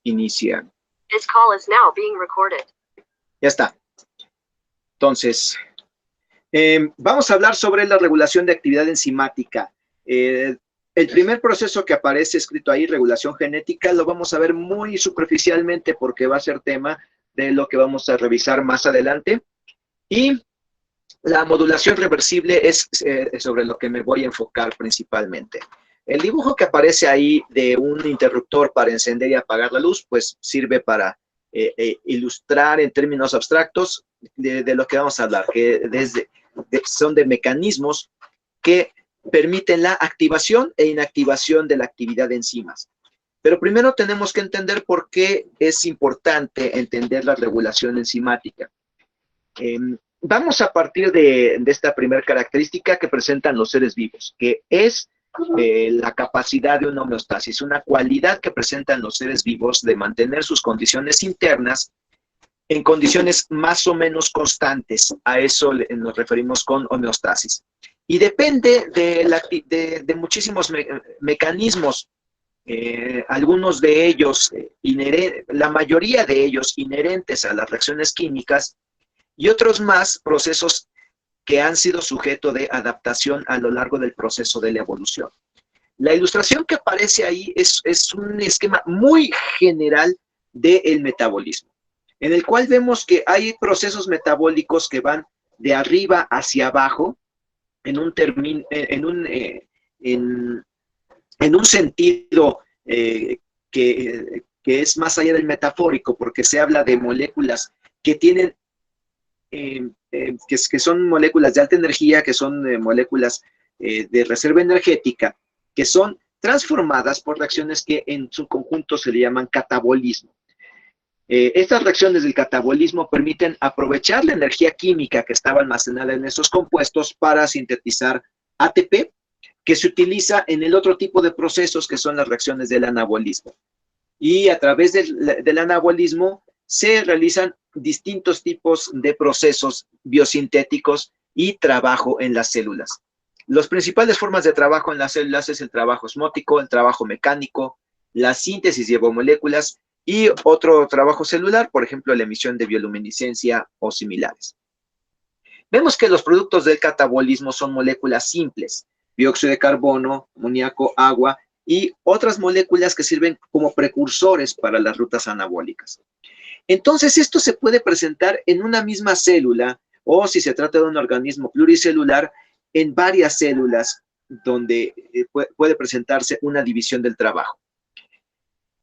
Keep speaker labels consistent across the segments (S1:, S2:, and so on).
S1: inicia.
S2: This call is now being recorded.
S1: Ya está. Entonces, vamos a hablar sobre la regulación de actividad enzimática. El primer proceso que aparece escrito ahí, regulación genética, lo vamos a ver muy superficialmente porque va a ser tema de lo que vamos a revisar más adelante. Y la modulación reversible es sobre lo que me voy a enfocar principalmente. El dibujo que aparece ahí de un interruptor para encender y apagar la luz, pues sirve para ilustrar en términos abstractos de lo que vamos a hablar, que son de mecanismos que permiten la activación e inactivación de la actividad de enzimas. Pero primero tenemos que entender por qué es importante entender la regulación enzimática. Vamos a partir de esta primera característica que presentan los seres vivos, que es la capacidad de una homeostasis, una cualidad que presentan los seres vivos de mantener sus condiciones internas en condiciones más o menos constantes. A eso nos referimos con homeostasis. Y depende de muchísimos mecanismos, algunos de ellos, la mayoría de ellos inherentes a las reacciones químicas, y otros más procesos que han sido sujeto de adaptación a lo largo del proceso de la evolución. La ilustración que aparece ahí es un esquema muy general del metabolismo, en el cual vemos que hay procesos metabólicos que van de arriba hacia abajo, en un sentido que es más allá del metafórico, porque se habla de moléculas que tienen, que son moléculas de alta energía, que son moléculas de reserva energética, que son transformadas por reacciones que en su conjunto se le llaman catabolismo. Estas reacciones del catabolismo permiten aprovechar la energía química que estaba almacenada en esos compuestos para sintetizar ATP, que se utiliza en el otro tipo de procesos que son las reacciones del anabolismo. Y a través del anabolismo se realizan distintos tipos de procesos biosintéticos y trabajo en las células. Las principales formas de trabajo en las células es el trabajo osmótico, el trabajo mecánico, la síntesis de biomoléculas y otro trabajo celular, por ejemplo, la emisión de bioluminiscencia o similares. Vemos que los productos del catabolismo son moléculas simples, dióxido de carbono, amoníaco, agua y otras moléculas que sirven como precursores para las rutas anabólicas. Entonces, esto se puede presentar en una misma célula o, si se trata de un organismo pluricelular, en varias células donde puede presentarse una división del trabajo.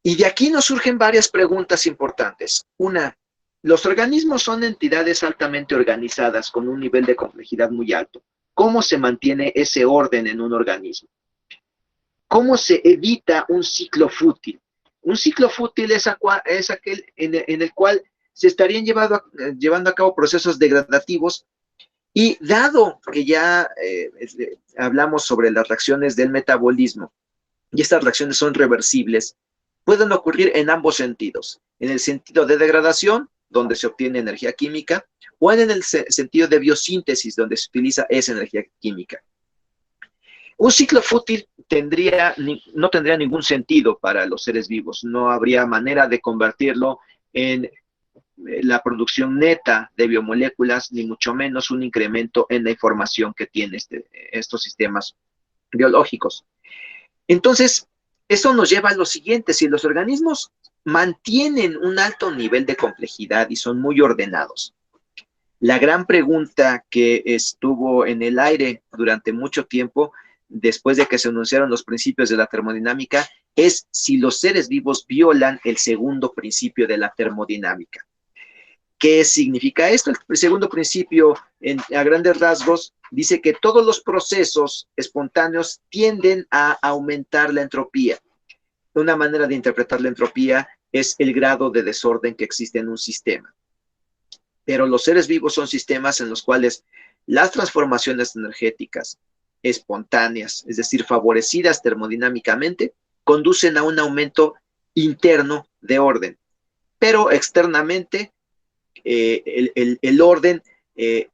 S1: Y de aquí nos surgen varias preguntas importantes. Una, los organismos son entidades altamente organizadas con un nivel de complejidad muy alto. ¿Cómo se mantiene ese orden en un organismo? ¿Cómo se evita un ciclo fútil? Un ciclo fútil es aquel en el cual se estarían llevando a cabo procesos degradativos y dado que ya hablamos sobre las reacciones del metabolismo y estas reacciones son reversibles, pueden ocurrir en ambos sentidos, en el sentido de degradación, donde se obtiene energía química, o en el sentido de biosíntesis, donde se utiliza esa energía química. Un ciclo fútil no tendría ningún sentido para los seres vivos, no habría manera de convertirlo en la producción neta de biomoléculas, ni mucho menos un incremento en la información que tienen estos sistemas biológicos. Entonces, eso nos lleva a lo siguiente: si los organismos mantienen un alto nivel de complejidad y son muy ordenados, la gran pregunta que estuvo en el aire durante mucho tiempo, después de que se anunciaron los principios de la termodinámica, es si los seres vivos violan el segundo principio de la termodinámica. ¿Qué significa esto? El segundo principio, a grandes rasgos, dice que todos los procesos espontáneos tienden a aumentar la entropía. Una manera de interpretar la entropía es el grado de desorden que existe en un sistema. Pero los seres vivos son sistemas en los cuales las transformaciones energéticas espontáneas, es decir, favorecidas termodinámicamente, conducen a un aumento interno de orden. Pero externamente, el orden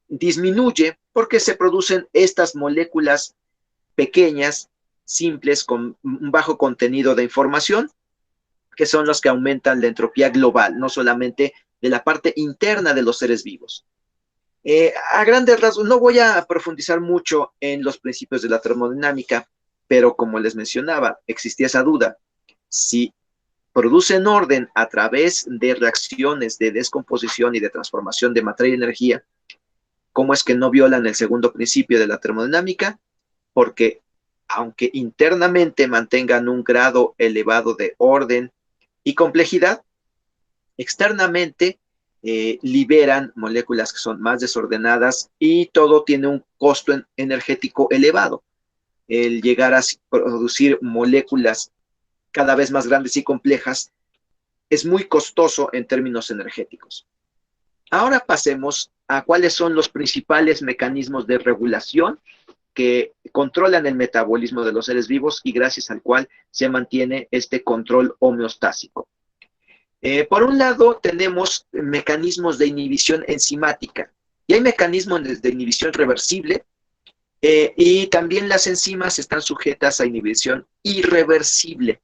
S1: disminuye porque se producen estas moléculas pequeñas, simples, con un bajo contenido de información, que son los que aumentan la entropía global, no solamente de la parte interna de los seres vivos. A grandes rasgos, no voy a profundizar mucho en los principios de la termodinámica, pero como les mencionaba, existía esa duda. Si producen orden a través de reacciones de descomposición y de transformación de materia y energía, ¿cómo es que no violan el segundo principio de la termodinámica? Porque aunque internamente mantengan un grado elevado de orden y complejidad, externamente liberan moléculas que son más desordenadas y todo tiene un costo energético elevado. El llegar a producir moléculas cada vez más grandes y complejas es muy costoso en términos energéticos. Ahora pasemos a cuáles son los principales mecanismos de regulación que controlan el metabolismo de los seres vivos y gracias al cual se mantiene este control homeostásico. Por un lado, tenemos mecanismos de inhibición enzimática y hay mecanismos de inhibición reversible y también las enzimas están sujetas a inhibición irreversible.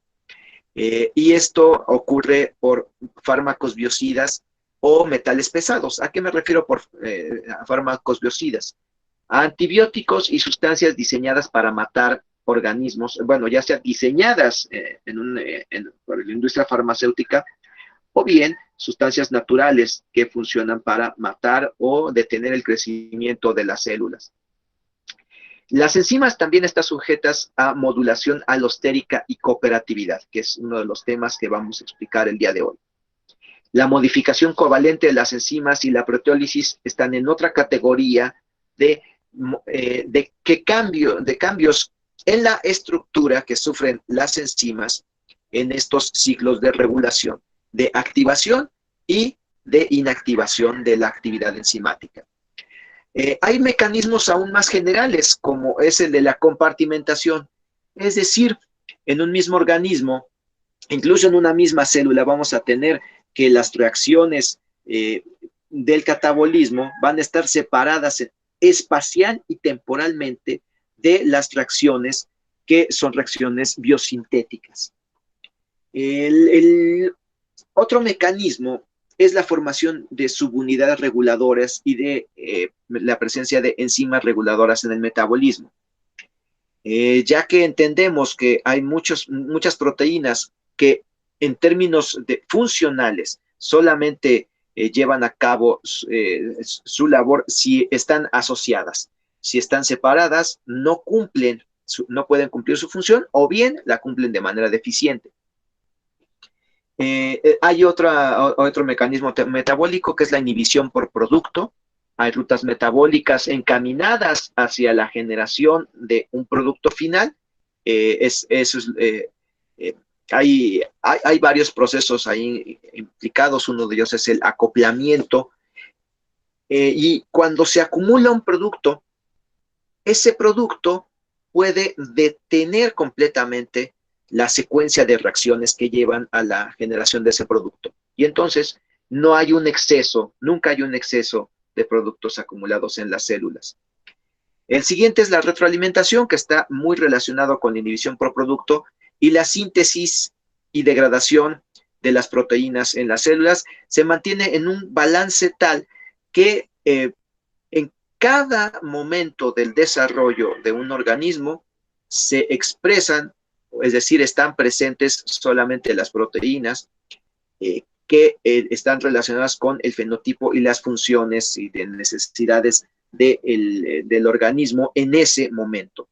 S1: Y esto ocurre por fármacos biocidas o metales pesados. ¿A qué me refiero por fármacos biocidas? A antibióticos y sustancias diseñadas para matar organismos, bueno, ya sea diseñadas por la industria farmacéutica o bien sustancias naturales que funcionan para matar o detener el crecimiento de las células. Las enzimas también están sujetas a modulación alostérica y cooperatividad, que es uno de los temas que vamos a explicar el día de hoy. La modificación covalente de las enzimas y la proteólisis están en otra categoría de cambios en la estructura que sufren las enzimas en estos ciclos de regulación, de activación y de inactivación de la actividad enzimática. Hay mecanismos aún más generales, como es el de la compartimentación, es decir, en un mismo organismo, incluso en una misma célula, vamos a tener que las reacciones del catabolismo van a estar separadas espacial y temporalmente de las reacciones que son reacciones biosintéticas. El otro mecanismo es la formación de subunidades reguladoras y de la presencia de enzimas reguladoras en el metabolismo. Ya que entendemos que hay muchas proteínas que en términos funcionales solamente llevan a cabo su labor si están asociadas. Si están separadas, no pueden cumplir su función o bien la cumplen de manera deficiente. Hay otro mecanismo metabólico que es la inhibición por producto. Hay rutas metabólicas encaminadas hacia la generación de un producto final. Hay varios procesos ahí implicados. Uno de ellos es el acoplamiento. Y cuando se acumula un producto, ese producto puede detener completamente la secuencia de reacciones que llevan a la generación de ese producto. Y entonces no hay un exceso, nunca hay un exceso de productos acumulados en las células. El siguiente es la retroalimentación, que está muy relacionado con la inhibición por producto y la síntesis y degradación de las proteínas en las células se mantiene en un balance tal que en cada momento del desarrollo de un organismo se expresan, es decir, están presentes solamente las proteínas que están relacionadas con el fenotipo y las funciones y de necesidades del organismo en ese momento.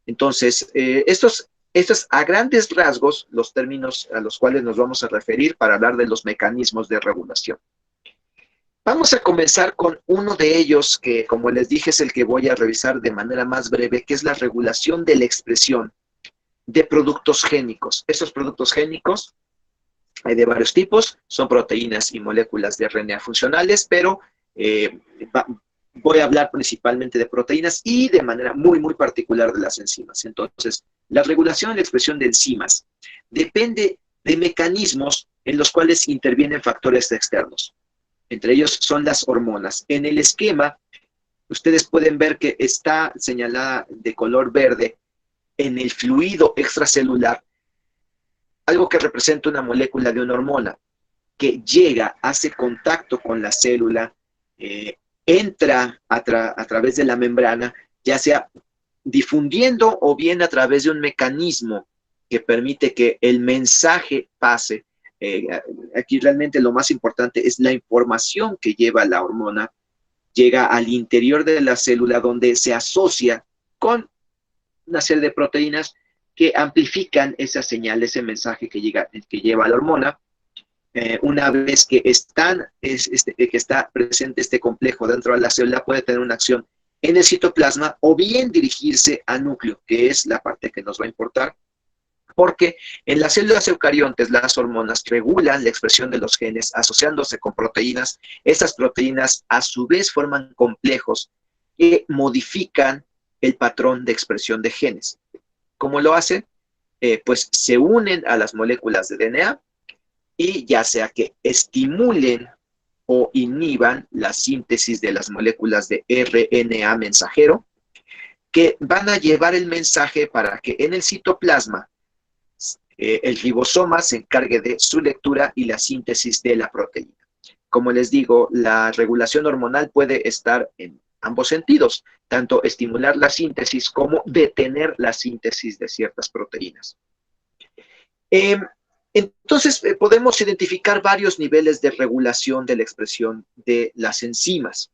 S1: Entonces, estos a grandes rasgos los términos a los cuales nos vamos a referir para hablar de los mecanismos de regulación. Vamos a comenzar con uno de ellos que, como les dije, es el que voy a revisar de manera más breve, que es la regulación de la expresión de productos génicos. Estos productos génicos hay de varios tipos, son proteínas y moléculas de RNA funcionales, pero voy a hablar principalmente de proteínas y de manera muy, muy particular de las enzimas. Entonces, la regulación de la expresión de enzimas depende de mecanismos en los cuales intervienen factores externos. Entre ellos son las hormonas. En el esquema, ustedes pueden ver que está señalada de color verde en el fluido extracelular algo que representa una molécula de una hormona, que llega, hace contacto con la célula, entra a través de la membrana, ya sea difundiendo o bien a través de un mecanismo que permite que el mensaje pase. Aquí realmente lo más importante es la información que lleva la hormona, llega al interior de la célula donde se asocia con una serie de proteínas que amplifican esa señal, ese mensaje que lleva la hormona. Una vez que está presente este complejo dentro de la célula, puede tener una acción en el citoplasma o bien dirigirse al núcleo, que es la parte que nos va a importar, porque en las células eucariontes las hormonas regulan la expresión de los genes asociándose con proteínas. Estas proteínas a su vez forman complejos que modifican el patrón de expresión de genes. ¿Cómo lo hacen? Pues se unen a las moléculas de DNA y ya sea que estimulen o inhiban la síntesis de las moléculas de RNA mensajero, que van a llevar el mensaje para que en el citoplasma el ribosoma se encargue de su lectura y la síntesis de la proteína. Como les digo, la regulación hormonal puede estar en ambos sentidos, tanto estimular la síntesis como detener la síntesis de ciertas proteínas. Entonces, podemos identificar varios niveles de regulación de la expresión de las enzimas.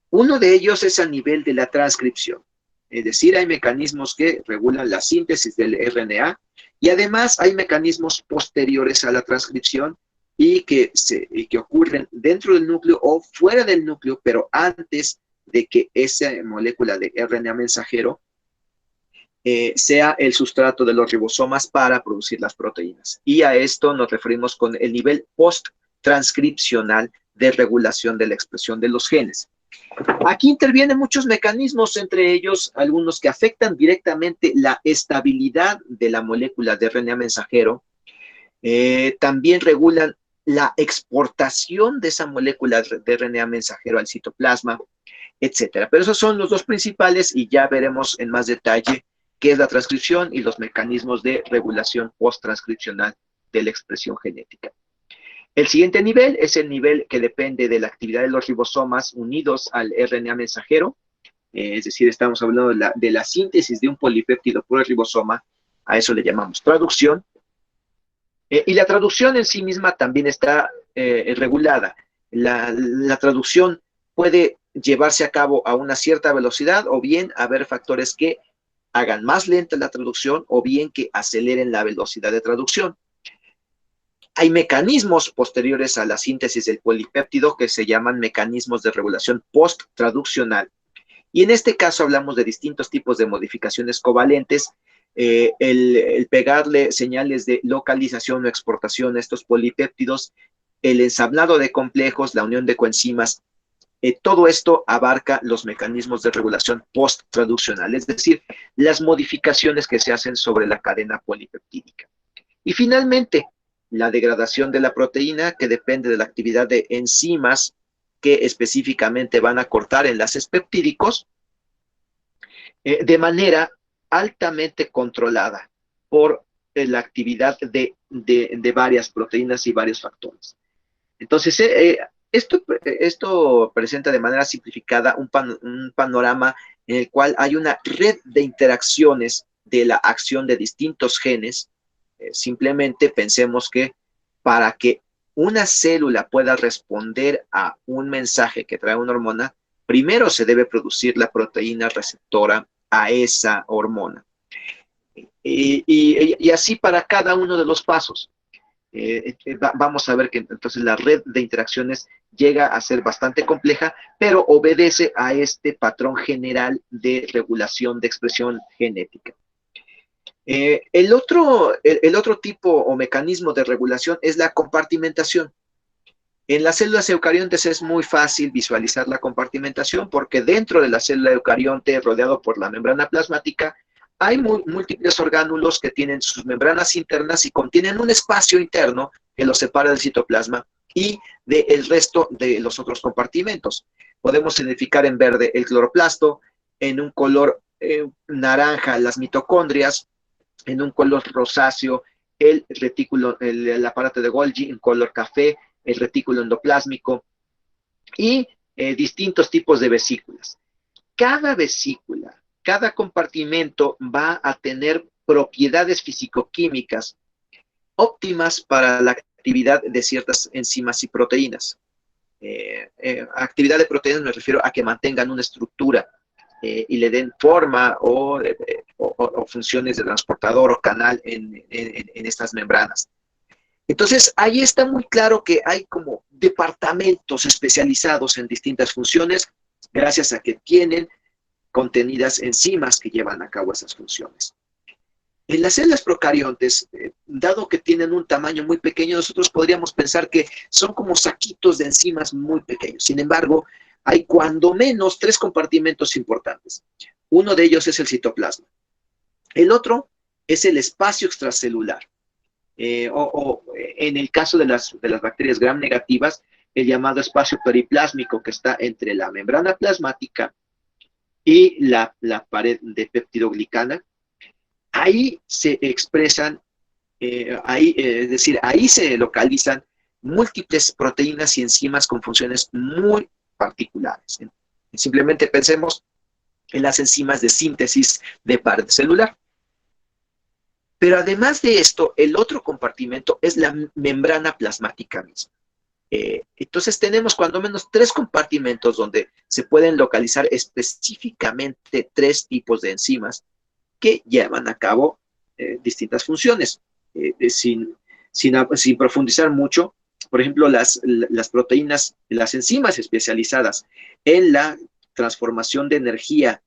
S1: Uno de ellos es a nivel de la transcripción, es decir, hay mecanismos que regulan la síntesis del RNA y además hay mecanismos posteriores a la transcripción y que ocurren dentro del núcleo o fuera del núcleo, pero antes de que esa molécula de RNA mensajero sea el sustrato de los ribosomas para producir las proteínas. Y a esto nos referimos con el nivel post-transcripcional de regulación de la expresión de los genes. Aquí intervienen muchos mecanismos, entre ellos algunos que afectan directamente la estabilidad de la molécula de RNA mensajero. También regulan la exportación de esa molécula de RNA mensajero al citoplasma, etcétera. Pero esos son los dos principales y ya veremos en más detalle qué es la transcripción y los mecanismos de regulación post-transcripcional de la expresión genética. El siguiente nivel es el nivel que depende de la actividad de los ribosomas unidos al RNA mensajero, es decir, estamos hablando de la síntesis de un polipéptido por el ribosoma, a eso le llamamos traducción, y la traducción en sí misma también está regulada. La traducción puede llevarse a cabo a una cierta velocidad o bien haber factores que hagan más lenta la traducción o bien que aceleren la velocidad de traducción. Hay mecanismos posteriores a la síntesis del polipéptido que se llaman mecanismos de regulación post-traduccional. Y en este caso hablamos de distintos tipos de modificaciones covalentes, el pegarle señales de localización o exportación a estos polipéptidos, el ensamblado de complejos, la unión de coenzimas, todo esto abarca los mecanismos de regulación post-traduccional, es decir, las modificaciones que se hacen sobre la cadena polipeptídica. Y finalmente, la degradación de la proteína, que depende de la actividad de enzimas que específicamente van a cortar enlaces peptídicos de manera altamente controlada por la actividad de varias proteínas y varios factores. Entonces, esto presenta de manera simplificada un panorama en el cual hay una red de interacciones de la acción de distintos genes. Simplemente pensemos que para que una célula pueda responder a un mensaje que trae una hormona, primero se debe producir la proteína receptora a esa hormona. Y así para cada uno de los pasos. Vamos a ver que entonces la red de interacciones llega a ser bastante compleja, pero obedece a este patrón general de regulación de expresión genética. El otro tipo o mecanismo de regulación es la compartimentación. En las células eucariontes es muy fácil visualizar la compartimentación porque dentro de la célula eucarionte, rodeado por la membrana plasmática, hay múltiples orgánulos que tienen sus membranas internas y contienen un espacio interno que los separa del citoplasma y del resto de los otros compartimentos. Podemos identificar en verde el cloroplasto, en un color naranja las mitocondrias, en un color rosáceo el aparato de Golgi en color café, el retículo endoplásmico y distintos tipos de vesículas. Cada vesícula, cada compartimento va a tener propiedades fisicoquímicas óptimas para la actividad de ciertas enzimas y proteínas. Actividad de proteínas me refiero a que mantengan una estructura y le den forma o funciones de transportador o canal en estas membranas. Entonces, ahí está muy claro que hay como departamentos especializados en distintas funciones, gracias a que tienen contenidas enzimas que llevan a cabo esas funciones. En las células procariontes, dado que tienen un tamaño muy pequeño, nosotros podríamos pensar que son como saquitos de enzimas muy pequeños. Sin embargo, hay cuando menos 3 compartimentos importantes. Uno de ellos es el citoplasma. El otro es el espacio extracelular. En el caso de las bacterias gram negativas, el llamado espacio periplásmico que está entre la membrana plasmática y la pared de peptidoglicana. Ahí se expresan, es decir, ahí se localizan múltiples proteínas y enzimas con funciones muy particulares. Simplemente pensemos en las enzimas de síntesis de pared celular. Pero además de esto, el otro compartimento es la membrana plasmática misma. Entonces tenemos cuando menos 3 compartimentos donde se pueden localizar específicamente 3 tipos de enzimas que llevan a cabo distintas funciones. Sin profundizar mucho, por ejemplo, las proteínas, las enzimas especializadas en la transformación de energía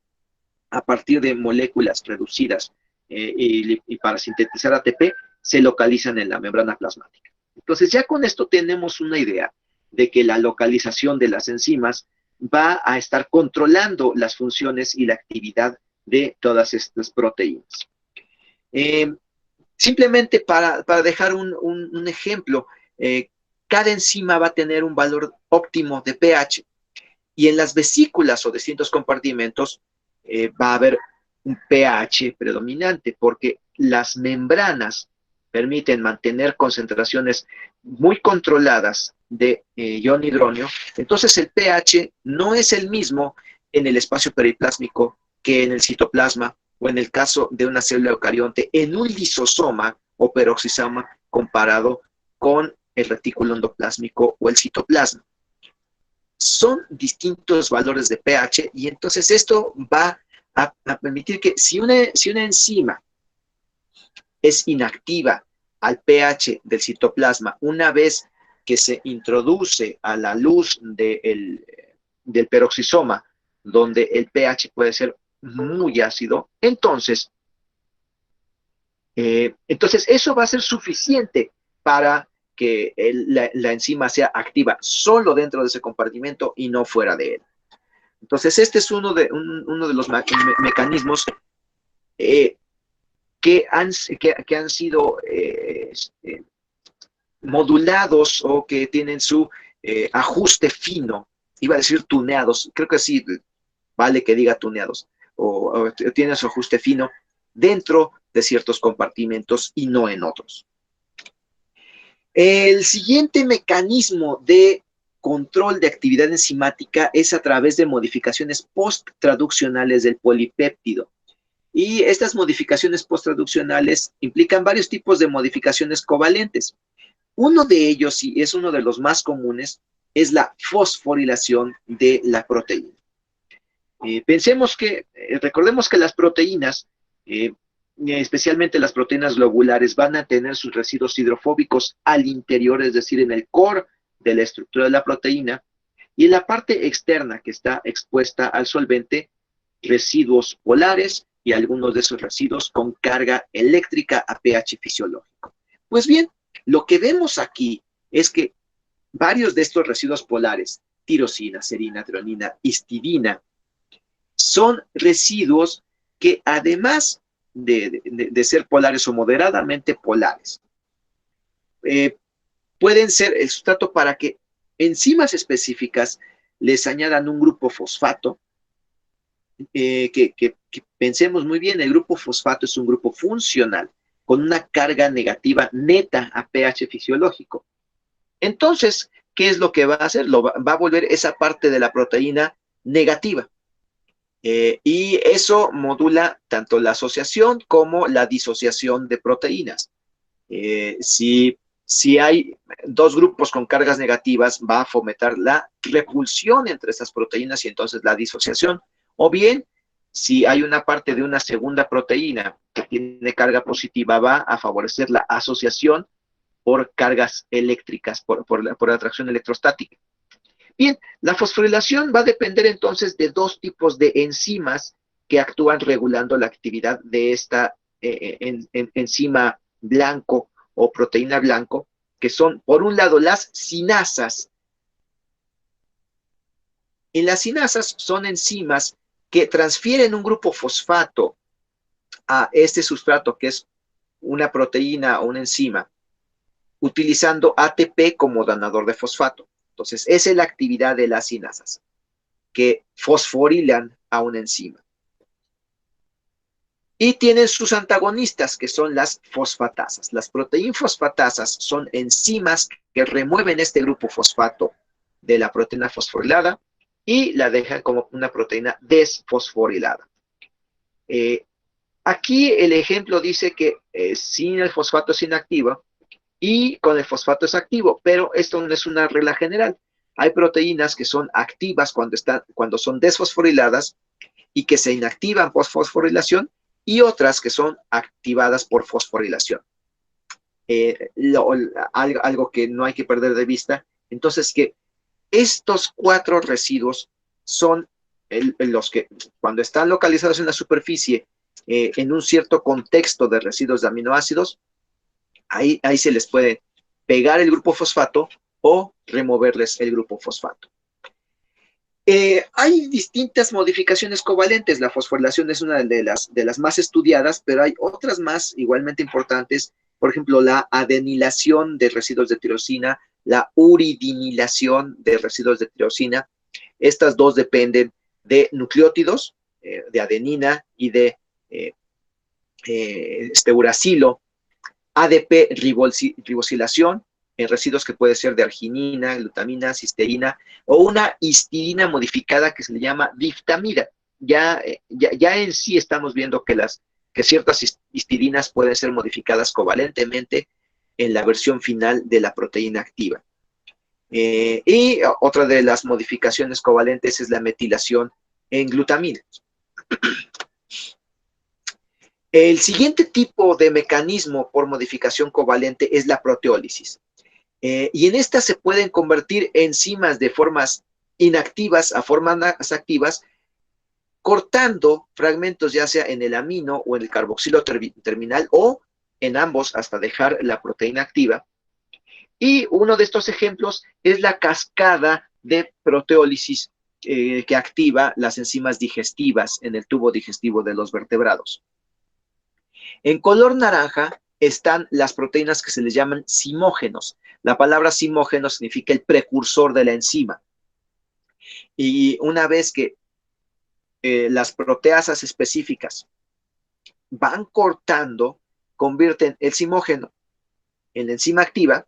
S1: a partir de moléculas reducidas y para sintetizar ATP, se localizan en la membrana plasmática. Entonces, ya con esto tenemos una idea de que la localización de las enzimas va a estar controlando las funciones y la actividad de todas estas proteínas. Simplemente para dejar un ejemplo, cada enzima va a tener un valor óptimo de pH y en las vesículas o distintos compartimentos va a haber un pH predominante porque las membranas permiten mantener concentraciones muy controladas de ion hidronio. Entonces el pH no es el mismo en el espacio periplásmico que en el citoplasma o en el caso de una célula eucarionte en un lisosoma o peroxisoma comparado con el retículo endoplásmico o el citoplasma. Son distintos valores de pH y entonces esto va a permitir que si una enzima es inactiva al pH del citoplasma una vez que se introduce a la luz del peroxisoma, donde el pH puede ser muy ácido, entonces eso va a ser suficiente para que la enzima sea activa solo dentro de ese compartimento y no fuera de él. Entonces, este es uno de los mecanismos que han sido modulados o que tienen su ajuste fino. Iba a decir tuneados, creo que sí, vale que diga tuneados, o tienen su ajuste fino dentro de ciertos compartimentos y no en otros. El siguiente mecanismo de control de actividad enzimática es a través de modificaciones post-traduccionales del polipéptido. Y estas modificaciones post-traduccionales implican varios tipos de modificaciones covalentes. Uno de ellos, y es uno de los más comunes, es la fosforilación de la proteína. Recordemos que las proteínas, especialmente las proteínas globulares, van a tener sus residuos hidrofóbicos al interior, es decir, en el core de la estructura de la proteína, y en la parte externa que está expuesta al solvente, residuos polares y algunos de esos residuos con carga eléctrica a pH fisiológico. Pues bien, lo que vemos aquí es que varios de estos residuos polares, tirosina, serina, treonina, histidina, son residuos que además de ser polares o moderadamente polares, pueden ser el sustrato para que enzimas específicas les añadan un grupo fosfato, que pensemos muy bien, el grupo fosfato es un grupo funcional con una carga negativa neta a pH fisiológico. Entonces, ¿qué es lo que va a hacer? Va a volver esa parte de la proteína negativa. Y eso modula tanto la asociación como la disociación de proteínas. Si hay dos grupos con cargas negativas, va a fomentar la repulsión entre estas proteínas y entonces la disociación. O bien, si hay una parte de una segunda proteína que tiene carga positiva, va a favorecer la asociación por cargas eléctricas, por la atracción electrostática. Bien, la fosforilación va a depender entonces de dos tipos de enzimas que actúan regulando la actividad de esta enzima blanco o proteína blanco, que son, por un lado, las cinasas. Y las cinasas son enzimas que transfieren un grupo fosfato a este sustrato, que es una proteína o una enzima, utilizando ATP como donador de fosfato. Entonces, esa es la actividad de las cinasas, que fosforilan a una enzima. Y tienen sus antagonistas, que son las fosfatasas. Las proteinfosfatasas son enzimas que remueven este grupo fosfato de la proteína fosforilada y la dejan como una proteína desfosforilada. Aquí el ejemplo dice que sin el fosfato es inactivo y con el fosfato es activo, pero esto no es una regla general. Hay proteínas que son activas cuando son desfosforiladas y que se inactivan por fosforilación, y otras que son activadas por fosforilación. Algo que no hay que perder de vista, entonces, que estos 4 residuos son los que, cuando están localizados en la superficie, en un cierto contexto de residuos de aminoácidos, ahí se les puede pegar el grupo fosfato o removerles el grupo fosfato. Hay distintas modificaciones covalentes. La fosforilación es una de las más estudiadas, pero hay otras más igualmente importantes. Por ejemplo, la adenilación de residuos de tirosina, la uridinilación de residuos de tirosina. Estas dos dependen de nucleótidos, de adenina y de uracilo. ADP ribosilación en residuos que puede ser de arginina, glutamina, cisteína o una histidina modificada que se le llama diftamida. Ya en sí estamos viendo que ciertas histidinas pueden ser modificadas covalentemente en la versión final de la proteína activa. Y otra de las modificaciones covalentes es la metilación en glutamina. El siguiente tipo de mecanismo por modificación covalente es la proteólisis. Y en esta se pueden convertir enzimas de formas inactivas a formas activas, cortando fragmentos ya sea en el amino o en el carboxilo terminal o en ambos hasta dejar la proteína activa. Y uno de estos ejemplos es la cascada de proteólisis que activa las enzimas digestivas en el tubo digestivo de los vertebrados. En color naranja están las proteínas que se les llaman simógenos. La palabra simógeno significa el precursor de la enzima. Y una vez que las proteasas específicas van cortando, convierten el simógeno en la enzima activa.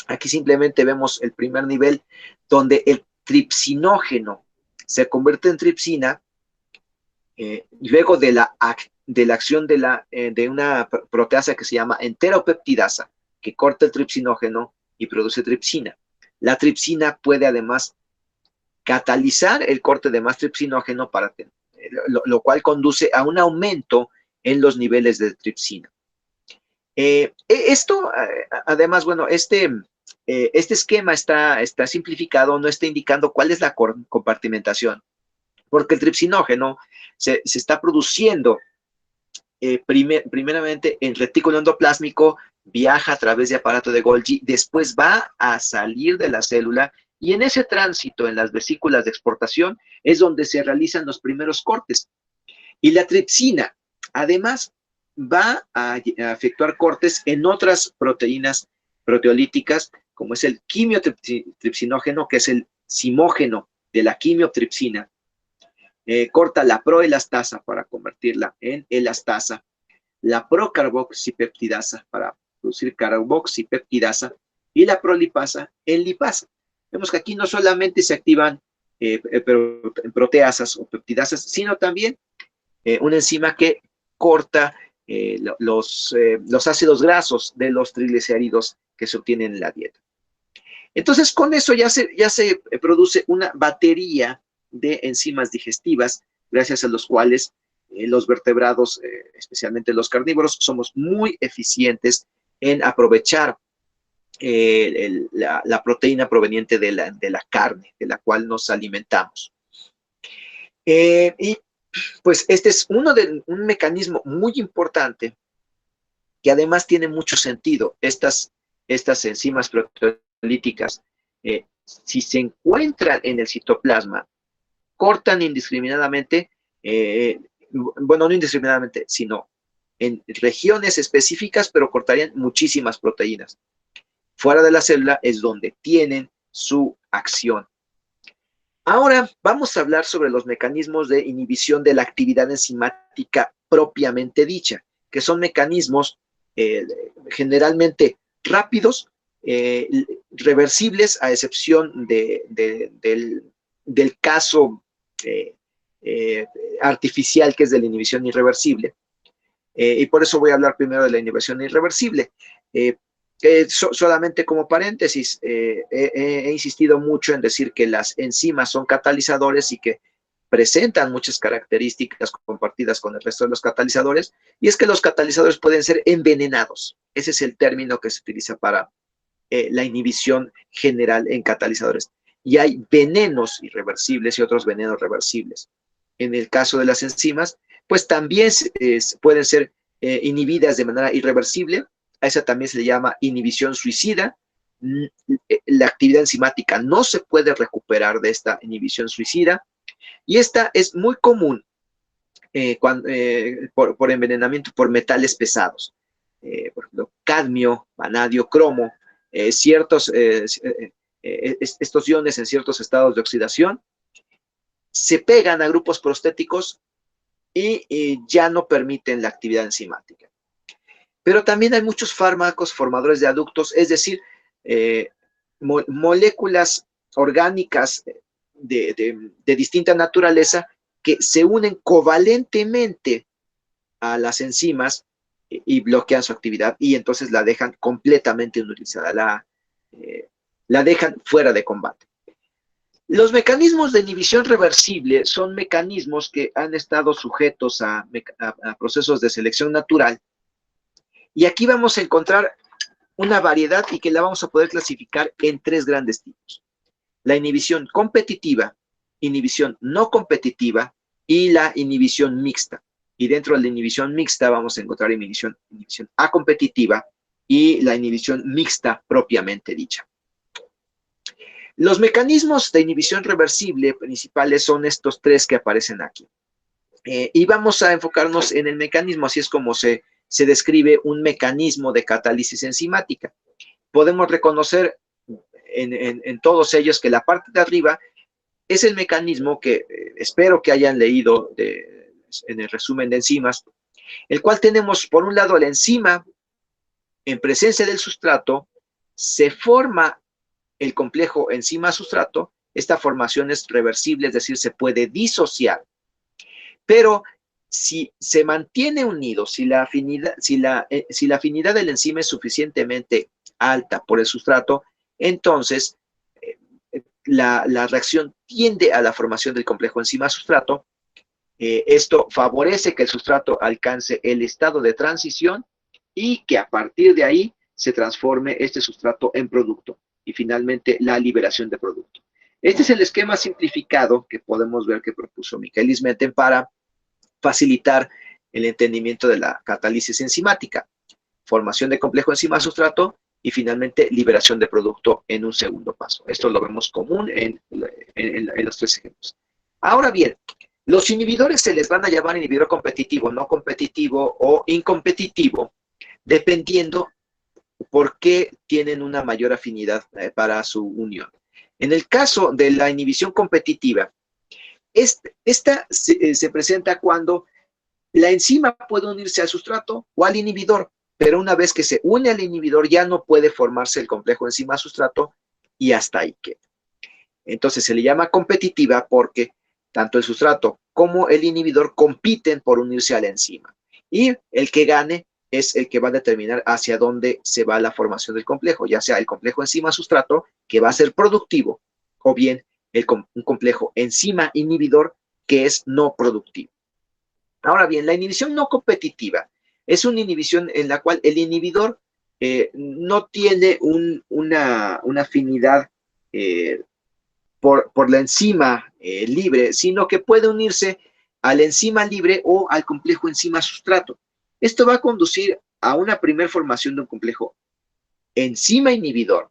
S1: Aquí simplemente vemos el primer nivel, donde el tripsinógeno se convierte en tripsina, luego de la acción de una proteasa que se llama enteropeptidasa, que corta el tripsinógeno y produce tripsina. La tripsina puede además catalizar el corte de más tripsinógeno, lo cual conduce a un aumento en los niveles de tripsina. Además, bueno, este esquema está simplificado, no está indicando cuál es la compartimentación, porque el tripsinógeno se está produciendo primeramente en retículo endoplásmico, viaja a través de aparato de Golgi, después va a salir de la célula y en ese tránsito en las vesículas de exportación es donde se realizan los primeros cortes. Y la tripsina, además, va a efectuar cortes en otras proteínas proteolíticas, como es el quimiotripsinógeno, que es el simógeno de la quimiotripsina. Corta la proelastasa para convertirla en elastasa. la procarboxipeptidasa para producir carboxipeptidasa y la prolipasa en lipasa. Vemos que aquí no solamente se activan proteasas o peptidasas, sino también una enzima que corta los ácidos grasos de los triglicéridos que se obtienen en la dieta. Entonces, con eso ya se produce una batería de enzimas digestivas, gracias a los cuales los vertebrados, especialmente los carnívoros, somos muy eficientes en aprovechar la proteína proveniente de la carne, de la cual nos alimentamos. Y pues este es un mecanismo muy importante que además tiene mucho sentido. Estas enzimas proteolíticas, si se encuentran en el citoplasma, cortan indiscriminadamente, bueno, no indiscriminadamente, sino en regiones específicas, pero cortarían muchísimas proteínas. Fuera de la célula es donde tienen su acción. Ahora vamos a hablar sobre los mecanismos de inhibición de la actividad enzimática propiamente dicha, que son mecanismos generalmente rápidos, reversibles, a excepción del caso artificial, que es de la inhibición irreversible. Y por eso voy a hablar primero de la inhibición irreversible. Solamente como paréntesis, he insistido mucho en decir que las enzimas son catalizadores y que presentan muchas características compartidas con el resto de los catalizadores, y es que los catalizadores pueden ser envenenados. Ese es el término que se utiliza para la inhibición general en catalizadores. Y hay venenos irreversibles y otros venenos reversibles. En el caso de las enzimas, pues también pueden ser inhibidas de manera irreversible. A esa también se le llama inhibición suicida. La actividad enzimática no se puede recuperar de esta inhibición suicida. Y esta es muy común por envenenamiento por metales pesados. Por ejemplo, cadmio, vanadio, cromo, estos iones en ciertos estados de oxidación se pegan a grupos prostéticos y ya no permiten la actividad enzimática. Pero también hay muchos fármacos formadores de aductos, es decir, moléculas orgánicas de distinta naturaleza que se unen covalentemente a las enzimas y bloquean su actividad, y entonces la dejan completamente inutilizada, la dejan fuera de combate. Los mecanismos de inhibición reversible son mecanismos que han estado sujetos a procesos de selección natural, y aquí vamos a encontrar una variedad y que la vamos a poder clasificar en tres grandes tipos: la inhibición competitiva, inhibición no competitiva y la inhibición mixta. Y dentro de la inhibición mixta vamos a encontrar inhibición acompetitiva y la inhibición mixta propiamente dicha. Los mecanismos de inhibición reversible principales son estos tres que aparecen aquí. Y vamos a enfocarnos en el mecanismo, así es como se describe un mecanismo de catálisis enzimática. Podemos reconocer en todos ellos que la parte de arriba es el mecanismo que espero que hayan leído en el resumen de enzimas, el cual tenemos por un lado la enzima en presencia del sustrato, se forma el complejo enzima-sustrato. Esta formación es reversible, es decir, se puede disociar, pero si se mantiene unido, si la afinidad de la enzima es suficientemente alta por el sustrato, entonces la reacción tiende a la formación del complejo enzima-sustrato. Esto favorece que el sustrato alcance el estado de transición y que a partir de ahí se transforme este sustrato en producto y finalmente la liberación de producto. Este es el esquema simplificado que podemos ver que propuso Michaelis-Menten para facilitar el entendimiento de la catálisis enzimática: formación de complejo enzima-sustrato y finalmente liberación de producto en un segundo paso. Esto lo vemos común en los tres ejemplos. Ahora bien, los inhibidores se les van a llamar inhibidor competitivo, no competitivo o incompetitivo, dependiendo por qué tienen una mayor afinidad para su unión. En el caso de la inhibición competitiva, esta se presenta cuando La enzima puede unirse al sustrato o al inhibidor, pero una vez que se une al inhibidor ya no puede formarse el complejo enzima-sustrato y hasta ahí queda. Entonces se le llama competitiva porque tanto el sustrato como el inhibidor compiten por unirse a la enzima. Y el que gane es el que va a determinar hacia dónde se va la formación del complejo, ya sea el complejo enzima-sustrato, que va a ser productivo, o bien un complejo enzima-inhibidor, que es no productivo. Ahora bien, la inhibición no competitiva es una inhibición en la cual el inhibidor no tiene una afinidad por la enzima libre, sino que puede unirse a la enzima libre o al complejo enzima-sustrato. Esto va a conducir a una primer formación de un complejo enzima inhibidor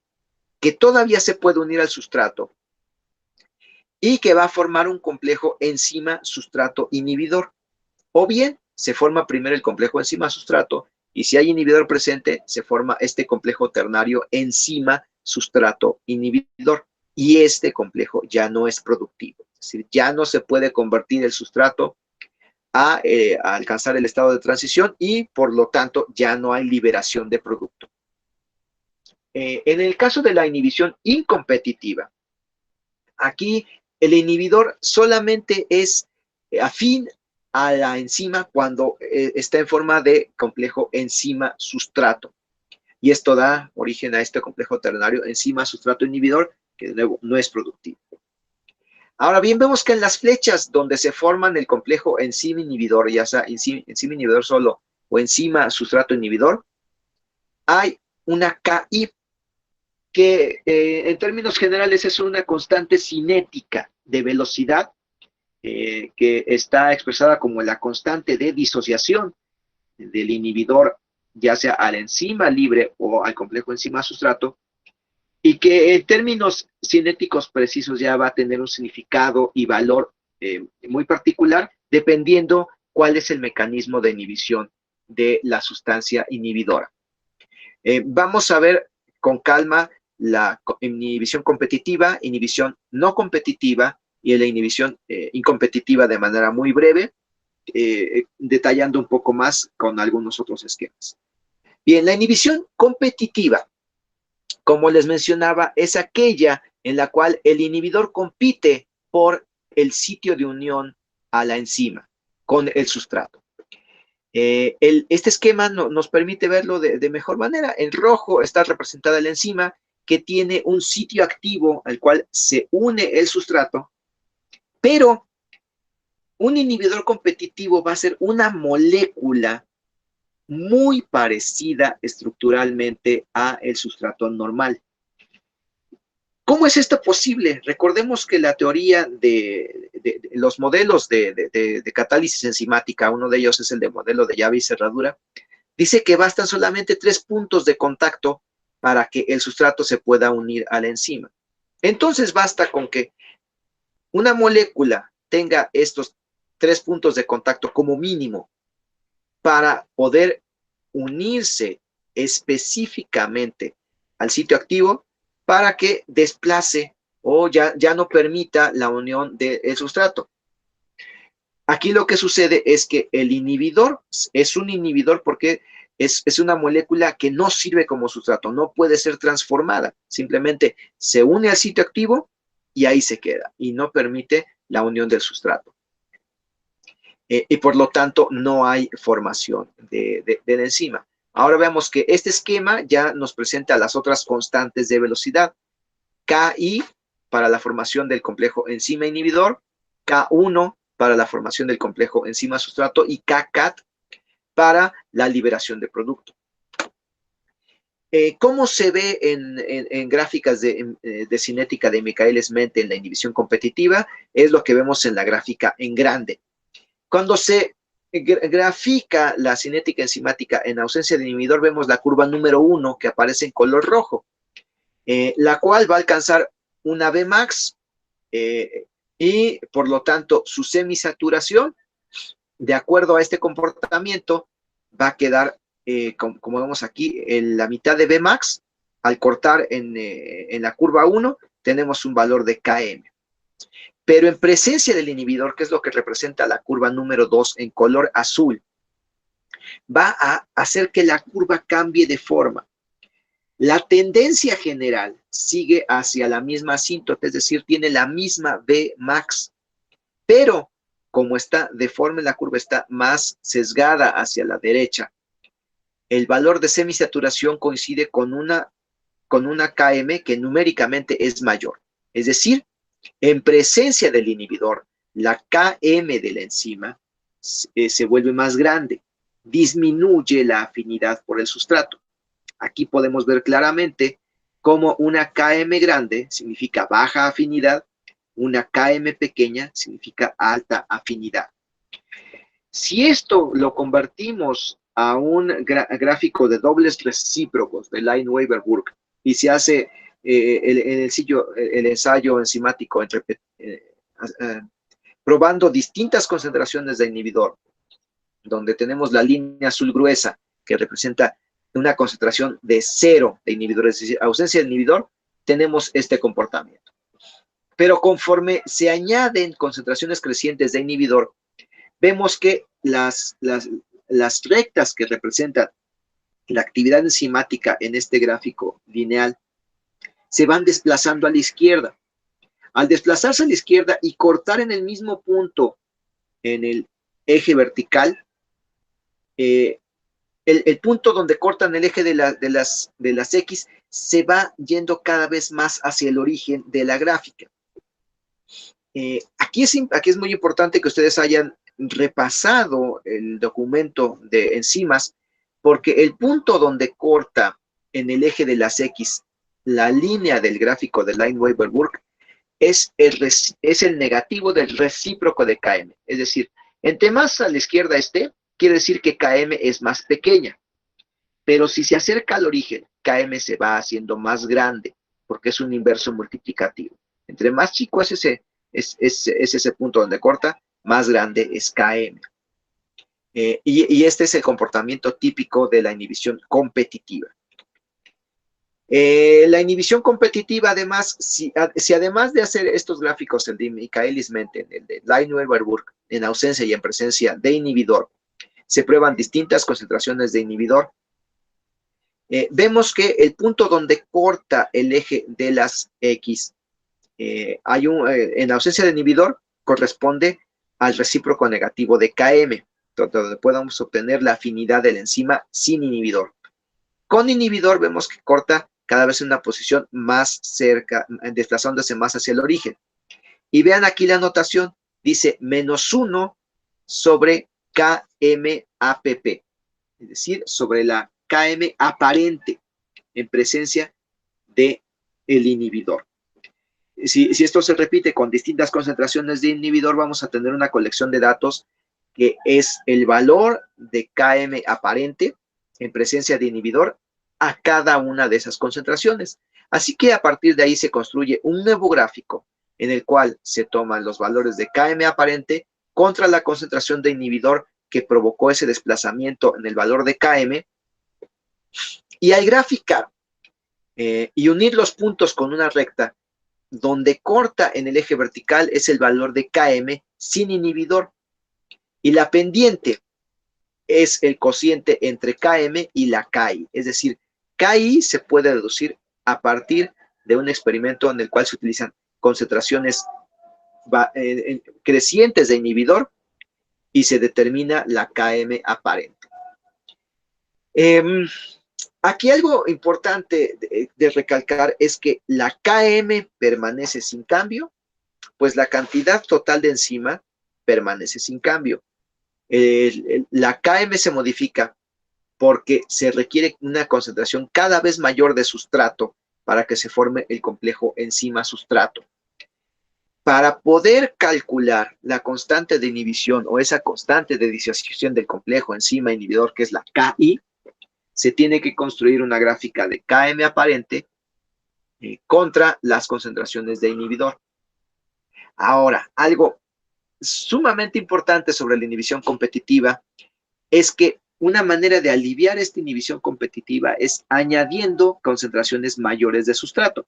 S1: que todavía se puede unir al sustrato y que va a formar un complejo enzima-sustrato inhibidor. O bien se forma primero el complejo enzima-sustrato y si hay inhibidor presente, se forma este complejo ternario enzima-sustrato inhibidor. Y este complejo ya no es productivo. Es decir, ya no se puede convertir el sustrato a alcanzar el estado de transición y por lo tanto ya no hay liberación de producto. En el caso de la inhibición incompetitiva, aquí el inhibidor solamente es afín a la enzima cuando está en forma de complejo enzima-sustrato. Y esto da origen a este complejo ternario enzima-sustrato inhibidor, que de nuevo no es productivo. Ahora bien, vemos que en las flechas donde se forman el complejo enzima inhibidor, ya sea enzima inhibidor solo o enzima-sustrato inhibidor, hay una KI que en términos generales es una constante cinética de velocidad que está expresada como la constante de disociación del inhibidor, ya sea a la enzima libre o al complejo enzima-sustrato, y que en términos cinéticos precisos ya va a tener un significado y valor muy particular, dependiendo cuál es el mecanismo de inhibición de la sustancia inhibidora. Vamos a ver con calma la inhibición competitiva, inhibición no competitiva y la inhibición incompetitiva de manera muy breve, detallando un poco más con algunos otros esquemas. Bien, la inhibición competitiva, como les mencionaba, es aquella en la cual el inhibidor compite por el sitio de unión a la enzima con el sustrato. Este esquema nos permite verlo de mejor manera. En rojo está representada la enzima que tiene un sitio activo al cual se une el sustrato, pero un inhibidor competitivo va a ser una molécula muy parecida estructuralmente a el sustrato normal. ¿Cómo es esto posible? Recordemos que la teoría de los modelos de catálisis enzimática, uno de ellos es el de modelo de llave y cerradura, dice que bastan solamente 3 puntos de contacto para que el sustrato se pueda unir a la enzima. Entonces basta con que una molécula tenga estos 3 puntos de contacto como mínimo para poder unirse específicamente al sitio activo para que desplace o ya no permita la unión del sustrato. Aquí lo que sucede es que el inhibidor es un inhibidor porque es una molécula que no sirve como sustrato, no puede ser transformada, simplemente se une al sitio activo y ahí se queda y no permite la unión del sustrato. Y por lo tanto no hay formación de la enzima. Ahora veamos que este esquema ya nos presenta las otras constantes de velocidad. Ki para la formación del complejo enzima inhibidor, K1 para la formación del complejo enzima sustrato y Kcat para la liberación de producto. ¿Cómo se ve en gráficas de cinética de Michaelis-Menten en la inhibición competitiva? Es lo que vemos en la gráfica en grande. Cuando se grafica la cinética enzimática en ausencia de inhibidor, vemos la curva número 1 que aparece en color rojo, la cual va a alcanzar una Vmax y por lo tanto su semisaturación, de acuerdo a este comportamiento, va a quedar, como vemos aquí, en la mitad de Vmax. Al cortar en la curva 1, tenemos un valor de Km. Pero en presencia del inhibidor, que es lo que representa la curva número 2 en color azul, va a hacer que la curva cambie de forma. La tendencia general sigue hacia la misma asíntota, es decir, tiene la misma Vmax, pero como está deforme, la curva está más sesgada hacia la derecha. El valor de semisaturación coincide con una Km que numéricamente es mayor. Es decir, en presencia del inhibidor, la Km de la enzima se vuelve más grande, disminuye la afinidad por el sustrato. Aquí podemos ver claramente cómo una Km grande significa baja afinidad, una Km pequeña significa alta afinidad. Si esto lo convertimos a un gráfico de dobles recíprocos de Lineweaver-Burke y se hace el ensayo enzimático probando distintas concentraciones de inhibidor, donde tenemos la línea azul gruesa que representa una concentración de 0 de inhibidores, es decir, ausencia de inhibidor, tenemos este comportamiento. Pero conforme se añaden concentraciones crecientes de inhibidor, vemos que las rectas que representan la actividad enzimática en este gráfico lineal se van desplazando a la izquierda. Al desplazarse a la izquierda y cortar en el mismo punto en el eje vertical, el punto donde cortan el eje de las X se va yendo cada vez más hacia el origen de la gráfica. Aquí es muy importante que ustedes hayan repasado el documento de enzimas, porque el punto donde corta en el eje de las X la línea del gráfico de Lineweaver-Burke es el negativo del recíproco de Km. Es decir, entre más a la izquierda esté, quiere decir que Km es más pequeña. Pero si se acerca al origen, Km se va haciendo más grande, porque es un inverso multiplicativo. Entre más chico es ese punto donde corta, más grande es Km. Y este es el comportamiento típico de la inhibición competitiva. La inhibición competitiva, además, si además de hacer estos gráficos, el de Michaelis-Menten, el de Lineweaver-Burke, en ausencia y en presencia de inhibidor, se prueban distintas concentraciones de inhibidor, vemos que el punto donde corta el eje de las X, en ausencia de inhibidor, corresponde al recíproco negativo de Km, donde podamos obtener la afinidad de la enzima sin inhibidor. Con inhibidor vemos que corta cada vez en una posición más cerca, desplazándose más hacia el origen. Y vean aquí la notación, dice -1 sobre KMAPP, es decir, sobre la Km aparente en presencia del inhibidor. Si esto se repite con distintas concentraciones de inhibidor, vamos a tener una colección de datos que es el valor de Km aparente en presencia de inhibidor a cada una de esas concentraciones. Así que a partir de ahí se construye un nuevo gráfico en el cual se toman los valores de Km aparente contra la concentración de inhibidor que provocó ese desplazamiento en el valor de Km. Y al graficar y unir los puntos con una recta, donde corta en el eje vertical es el valor de Km sin inhibidor. Y la pendiente es el cociente entre Km y la Ki. Es decir, Ki se puede deducir a partir de un experimento en el cual se utilizan concentraciones crecientes de inhibidor y se determina la Km aparente. Aquí algo importante de recalcar es que la Km permanece sin cambio, pues la cantidad total de enzima permanece sin cambio. La Km se modifica porque se requiere una concentración cada vez mayor de sustrato para que se forme el complejo enzima-sustrato. Para poder calcular la constante de inhibición o esa constante de disociación del complejo enzima-inhibidor, que es la Ki, se tiene que construir una gráfica de Km aparente contra las concentraciones de inhibidor. Ahora, algo sumamente importante sobre la inhibición competitiva es que una manera de aliviar esta inhibición competitiva es añadiendo concentraciones mayores de sustrato,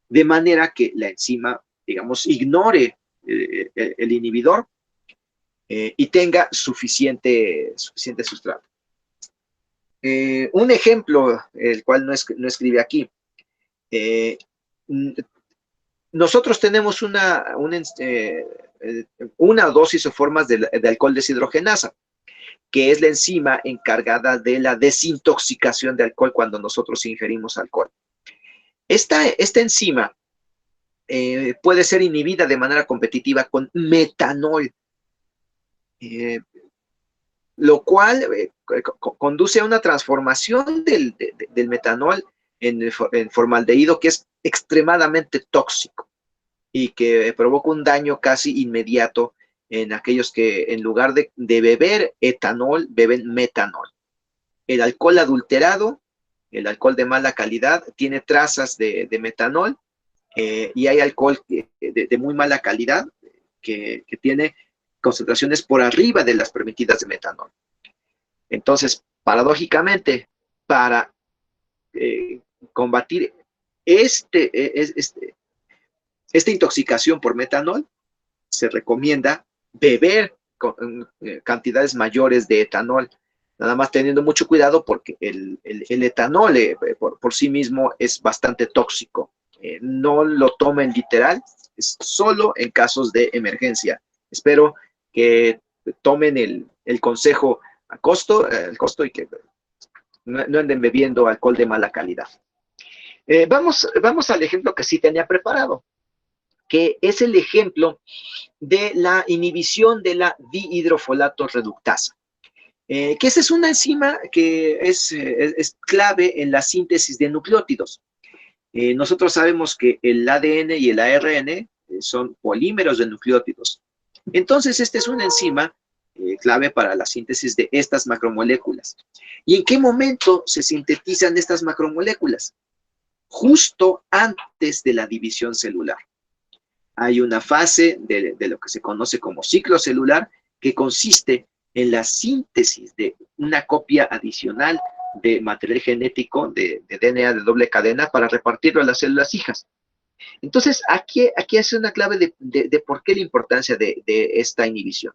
S1: de manera que la enzima, digamos, ignore el inhibidor y tenga suficiente sustrato. Un ejemplo, el cual no escribe aquí. Nosotros tenemos una dosis o formas de alcohol deshidrogenasa, que es la enzima encargada de la desintoxicación de alcohol cuando nosotros ingerimos alcohol. Esta enzima puede ser inhibida de manera competitiva con metanol, lo cual conduce a una transformación del metanol en formaldehído, que es extremadamente tóxico y que provoca un daño casi inmediato en aquellos que en lugar de beber etanol, beben metanol. El alcohol adulterado, el alcohol de mala calidad, tiene trazas de metanol, y hay alcohol de muy mala calidad que tiene concentraciones por arriba de las permitidas de metanol. Entonces, paradójicamente, para combatir esta intoxicación por metanol, se recomienda beber cantidades mayores de etanol, nada más teniendo mucho cuidado porque el etanol por sí mismo es bastante tóxico. No lo tomen literal, es solo en casos de emergencia. Espero que tomen el consejo el costo y que no anden bebiendo alcohol de mala calidad. Vamos al ejemplo que sí tenía preparado, que es el ejemplo de la inhibición de la dihidrofolato reductasa, que esa es una enzima que es clave en la síntesis de nucleótidos. Nosotros sabemos que el ADN y el ARN son polímeros de nucleótidos. Entonces, esta es una enzima clave para la síntesis de estas macromoléculas. ¿Y en qué momento se sintetizan estas macromoléculas? Justo antes de la división celular. Hay una fase de lo que se conoce como ciclo celular, que consiste en la síntesis de una copia adicional de material genético de DNA de doble cadena para repartirlo a las células hijas. Entonces, aquí hace una clave de por qué la importancia de esta inhibición.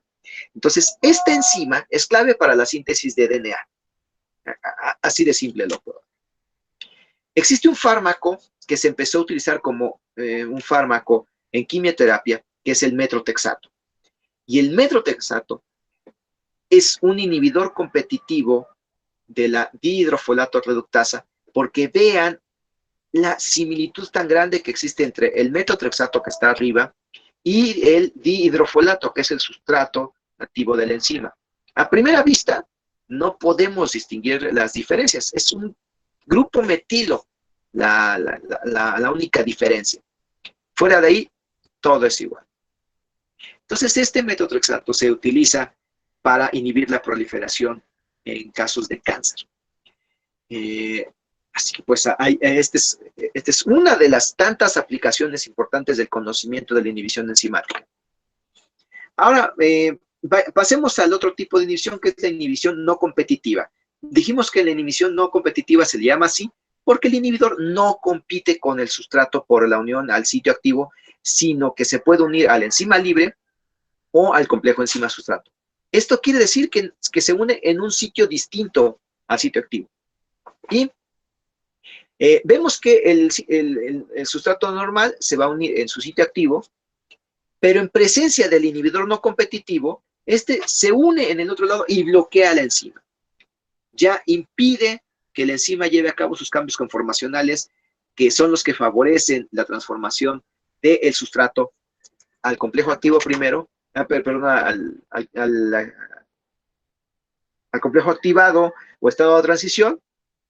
S1: Entonces, esta enzima es clave para la síntesis de DNA. Así de simple lo puedo. Existe un fármaco que se empezó a utilizar como un fármaco en quimioterapia, que es el metrotexato. Y el metrotexato es un inhibidor competitivo de la dihidrofolato reductasa, porque vean la similitud tan grande que existe entre el metotrexato que está arriba y el dihidrofolato, que es el sustrato activo de la enzima. A primera vista, no podemos distinguir las diferencias. Es un grupo metilo la única diferencia. Fuera de ahí, todo es igual. Entonces, este metotrexato se utiliza para inhibir la proliferación en casos de cáncer. Así que pues esta es una de las tantas aplicaciones importantes del conocimiento de la inhibición enzimática. Ahora, pasemos al otro tipo de inhibición, que es la inhibición no competitiva. Dijimos que la inhibición no competitiva se le llama así porque el inhibidor no compite con el sustrato por la unión al sitio activo, sino que se puede unir a la enzima libre o al complejo enzima-sustrato. Esto quiere decir que se une en un sitio distinto al sitio activo. Y vemos que el sustrato normal se va a unir en su sitio activo, pero en presencia del inhibidor no competitivo, este se une en el otro lado y bloquea la enzima. Ya impide que la enzima lleve a cabo sus cambios conformacionales, que son los que favorecen la transformación del sustrato al complejo activo primero, al complejo activado o estado de transición,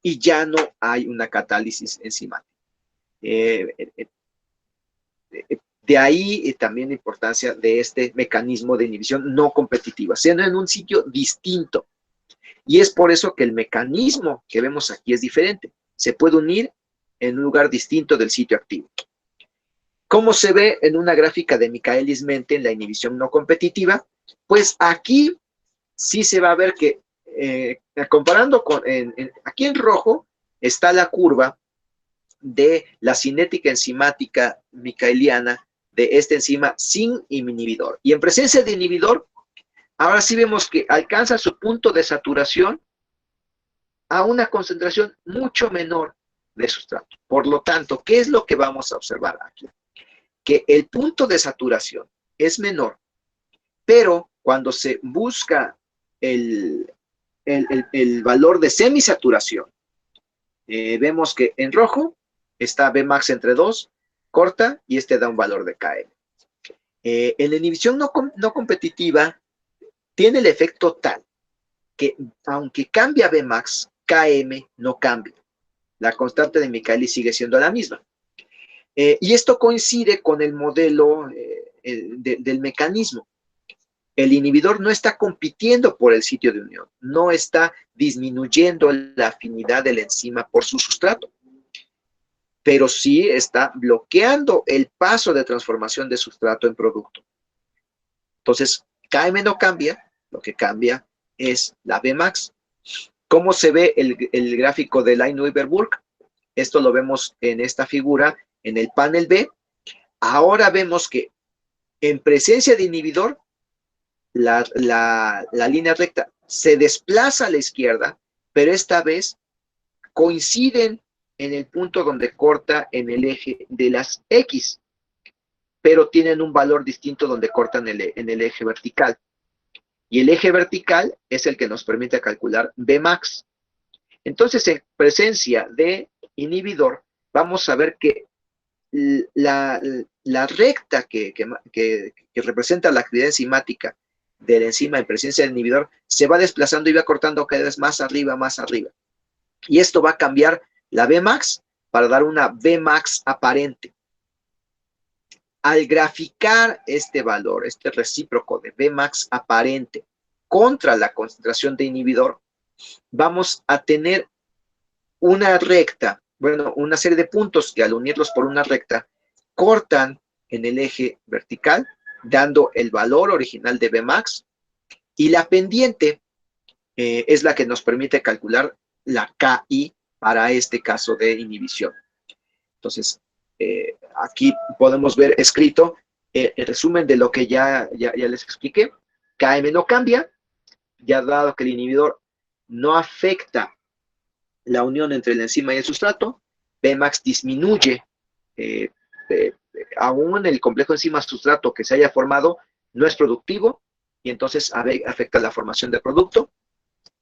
S1: y ya no hay una catálisis enzimática. De ahí también la importancia de este mecanismo de inhibición no competitiva, siendo en un sitio distinto. Y es por eso que el mecanismo que vemos aquí es diferente. Se puede unir en un lugar distinto del sitio activo. ¿Cómo se ve en una gráfica de Michaelis-Menten la inhibición no competitiva? Pues aquí sí se va a ver que, comparando con, aquí en rojo está la curva de la cinética enzimática micaeliana de esta enzima sin inhibidor. Y en presencia de inhibidor, ahora sí vemos que alcanza su punto de saturación a una concentración mucho menor de sustrato. Por lo tanto, ¿qué es lo que vamos a observar aquí? Que el punto de saturación es menor, pero cuando se busca el valor de semisaturación, vemos que en rojo está Vmax entre 2, corta, y este da un valor de Km. En la inhibición no competitiva tiene el efecto tal que aunque cambia Vmax, Km no cambia. La constante de Michaelis sigue siendo la misma. Y esto coincide con el modelo del mecanismo. El inhibidor no está compitiendo por el sitio de unión, no está disminuyendo la afinidad de la enzima por su sustrato, pero sí está bloqueando el paso de transformación de sustrato en producto. Entonces, Km no cambia, lo que cambia es la Vmax. ¿Cómo se ve el gráfico de Lineweaver-Burke? Esto lo vemos en esta figura, en el panel B. Ahora vemos que en presencia de inhibidor, la línea recta se desplaza a la izquierda, pero esta vez coinciden en el punto donde corta en el eje de las X, pero tienen un valor distinto donde cortan en el eje vertical. Y el eje vertical es el que nos permite calcular Vmax. Entonces, en presencia de inhibidor, vamos a ver que la recta que representa la actividad enzimática de la enzima en presencia del inhibidor se va desplazando y va cortando cada vez más arriba, más arriba. Y esto va a cambiar la Vmax para dar una Vmax aparente. Al graficar este valor, este recíproco de Vmax aparente contra la concentración de inhibidor, vamos a tener una recta, bueno, una serie de puntos que al unirlos por una recta, cortan en el eje vertical, dando el valor original de Vmax, y la pendiente es la que nos permite calcular la KI para este caso de inhibición. Entonces, aquí podemos ver escrito el resumen de lo que ya les expliqué. Km no cambia, ya dado que el inhibidor no afecta la unión entre la enzima y el sustrato, Vmax disminuye, aún el complejo enzima-sustrato que se haya formado no es productivo, y entonces afecta la formación de producto,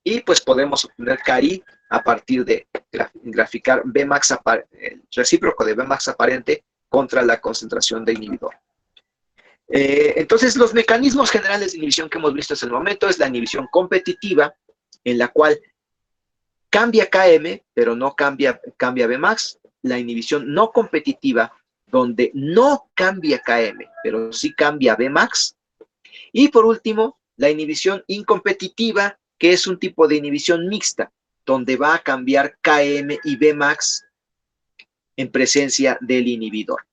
S1: y pues podemos obtener KI a partir de graficar Vmax el recíproco de Vmax aparente contra la concentración de inhibidor. Entonces, los mecanismos generales de inhibición que hemos visto hasta el momento es la inhibición competitiva, en la cual cambia Km, pero no cambia Vmax. La inhibición no competitiva, donde no cambia Km, pero sí cambia Vmax. Y por último, la inhibición incompetitiva, que es un tipo de inhibición mixta, donde va a cambiar Km y Vmax en presencia del inhibidor.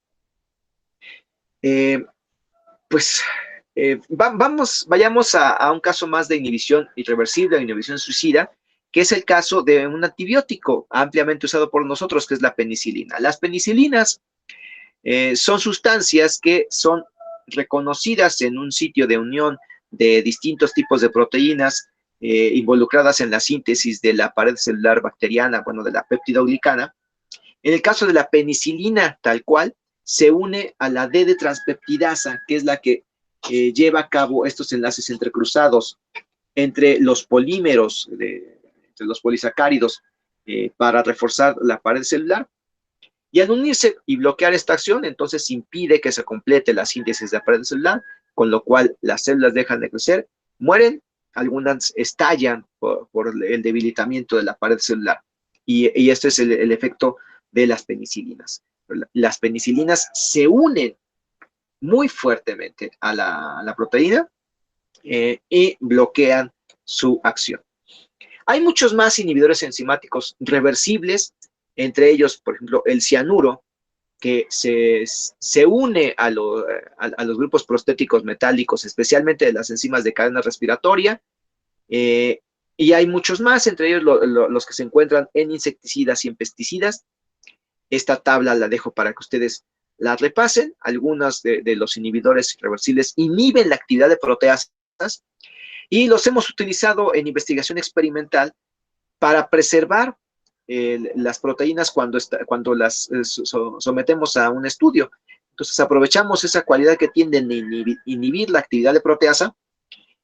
S1: Vayamos a un caso más de inhibición irreversible o inhibición suicida, que es el caso de un antibiótico ampliamente usado por nosotros, que es la penicilina. Las penicilinas son sustancias que son reconocidas en un sitio de unión de distintos tipos de proteínas involucradas en la síntesis de la pared celular bacteriana, bueno, de la peptidoglicana. En el caso de la penicilina, tal cual, se une a la D-transpeptidasa, que es la que lleva a cabo estos enlaces entrecruzados entre los polímeros, entre los polisacáridos, para reforzar la pared celular. Y al unirse y bloquear esta acción, entonces impide que se complete la síntesis de la pared celular, con lo cual las células dejan de crecer, mueren, algunas estallan por el debilitamiento de la pared celular. Y este es el efecto de las penicilinas. Las penicilinas se unen muy fuertemente a la proteína y bloquean su acción. Hay muchos más inhibidores enzimáticos reversibles, entre ellos, por ejemplo, el cianuro, que se une a los grupos prostéticos metálicos, especialmente de las enzimas de cadena respiratoria, y hay muchos más, entre ellos los que se encuentran en insecticidas y en pesticidas. Esta tabla la dejo para que ustedes las repasen. Algunos de los inhibidores irreversibles inhiben la actividad de proteasas y los hemos utilizado en investigación experimental para preservar las proteínas cuando las sometemos a un estudio. Entonces aprovechamos esa cualidad que tienden a inhibir la actividad de proteasa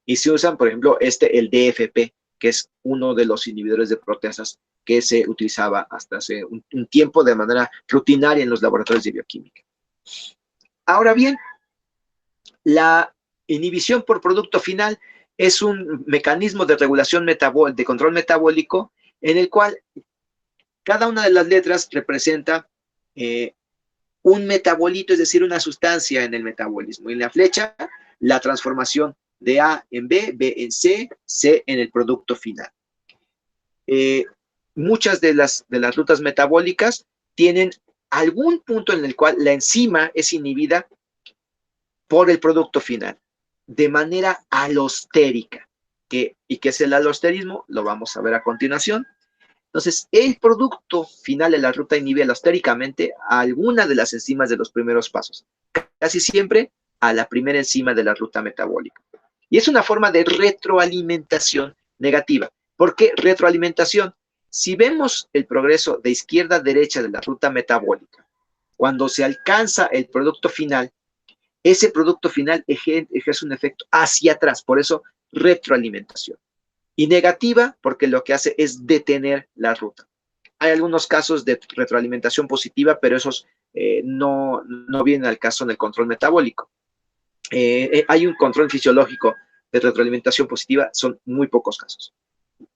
S1: y se usan, por ejemplo, el DFP, que es uno de los inhibidores de proteasas que se utilizaba hasta hace un tiempo de manera rutinaria en los laboratorios de bioquímica. Ahora bien, la inhibición por producto final es un mecanismo de regulación de control metabólico en el cual cada una de las letras representa un metabolito, es decir, una sustancia en el metabolismo. En la flecha, la transformación de A en B, B en C, C en el producto final. Muchas de las rutas metabólicas tienen algún punto en el cual la enzima es inhibida por el producto final, de manera alostérica. ¿Y qué es el alosterismo? Lo vamos a ver a continuación. Entonces, el producto final de la ruta inhibe alostéricamente a alguna de las enzimas de los primeros pasos, casi siempre a la primera enzima de la ruta metabólica. Y es una forma de retroalimentación negativa. ¿Por qué retroalimentación? Si vemos el progreso de izquierda a derecha de la ruta metabólica, cuando se alcanza el producto final, ese producto final ejerce un efecto hacia atrás, por eso retroalimentación. Y negativa porque lo que hace es detener la ruta. Hay algunos casos de retroalimentación positiva, pero esos no vienen al caso en el control metabólico. Hay un control fisiológico de retroalimentación positiva, son muy pocos casos.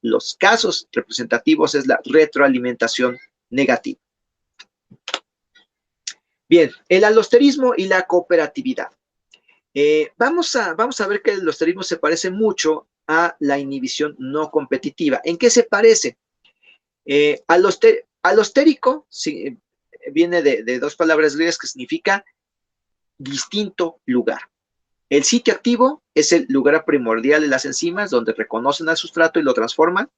S1: Los casos representativos es la retroalimentación negativa. Bien, el alosterismo y la cooperatividad. Vamos a ver que el alosterismo se parece mucho a la inhibición no competitiva. ¿En qué se parece? Alostérico viene de dos palabras griegas que significa distinto lugar. El sitio activo es el lugar primordial de las enzimas donde reconocen al sustrato y lo transforman.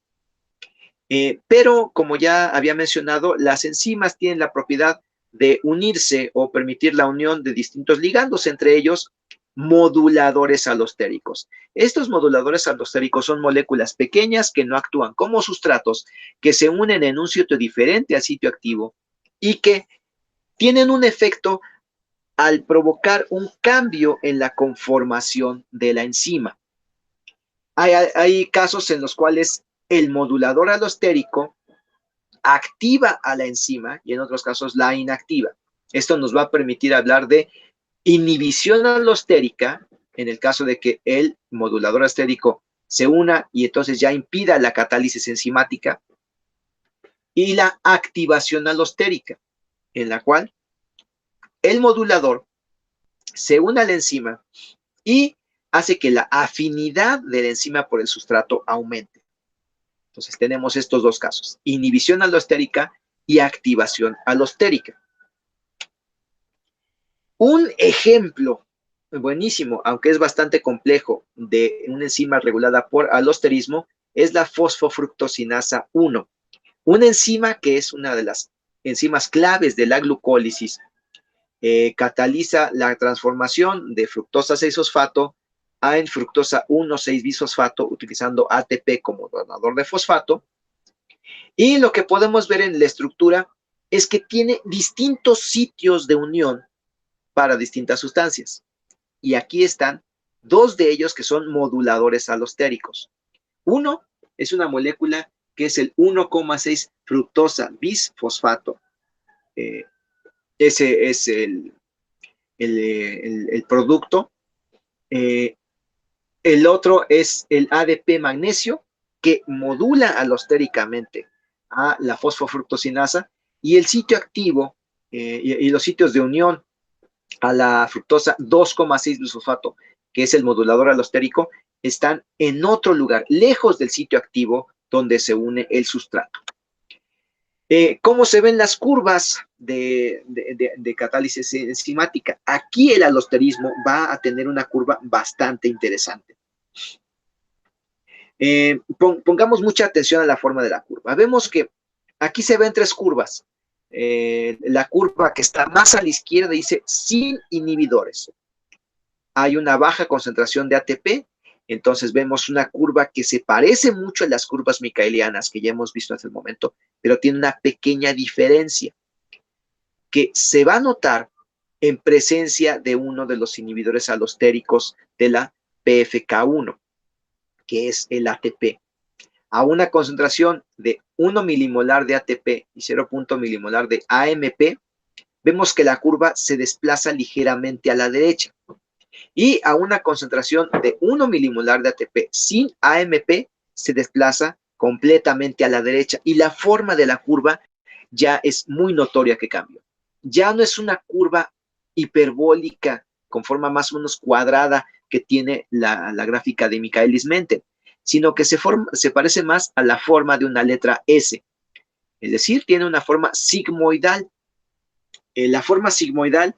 S1: Pero, como ya había mencionado, las enzimas tienen la propiedad de unirse o permitir la unión de distintos ligandos, entre ellos moduladores alostéricos. Estos moduladores alostéricos son moléculas pequeñas que no actúan como sustratos, que se unen en un sitio diferente al sitio activo y que tienen un efecto al provocar un cambio en la conformación de la enzima. Hay casos en los cuales el modulador alostérico activa a la enzima y en otros casos la inactiva. Esto nos va a permitir hablar de inhibición alostérica en el caso de que el modulador alostérico se una y entonces ya impida la catálisis enzimática, y la activación alostérica en la cual el modulador se une a la enzima y hace que la afinidad de la enzima por el sustrato aumente. Entonces tenemos estos dos casos, inhibición alostérica y activación alostérica. Un ejemplo buenísimo, aunque es bastante complejo, de una enzima regulada por alosterismo es la fosfofructosinasa 1, una enzima que es una de las enzimas claves de la glucólisis. Cataliza la transformación de fructosa 6-fosfato en fructosa 1,6-bisfosfato utilizando ATP como donador de fosfato. Y lo que podemos ver en la estructura es que tiene distintos sitios de unión para distintas sustancias. Y aquí están dos de ellos que son moduladores alostéricos. Uno es una molécula que es el 1,6 fructosa bisfosfato. Ese es el producto. El otro es el ADP magnesio, que modula alostéricamente a la fosfofructosinasa, y el sitio activo y los sitios de unión a la fructosa 2,6 bisfosfato, que es el modulador alostérico, están en otro lugar, lejos del sitio activo donde se une el sustrato. ¿Cómo se ven las curvas de catálisis enzimática? Aquí el alosterismo va a tener una curva bastante interesante. Pongamos mucha atención a la forma de la curva. Vemos que aquí se ven tres curvas. la curva que está más a la izquierda dice sin inhibidores. Hay una baja concentración de ATP, entonces vemos una curva que se parece mucho a las curvas micaelianas que ya hemos visto hasta el momento, pero tiene una pequeña diferencia que se va a notar en presencia de uno de los inhibidores alostéricos de la PFK1, que es el ATP. A una concentración de 1 milimolar de ATP y 0. milimolar de AMP, vemos que la curva se desplaza ligeramente a la derecha. Y a una concentración de 1 milimolar de ATP sin AMP, se desplaza completamente a la derecha. Y la forma de la curva ya es muy notoria que cambió. Ya no es una curva hiperbólica con forma más o menos cuadrada que tiene la gráfica de Michaelis-Menten, sino que se parece más a la forma de una letra S. Es decir, tiene una forma sigmoidal. La forma sigmoidal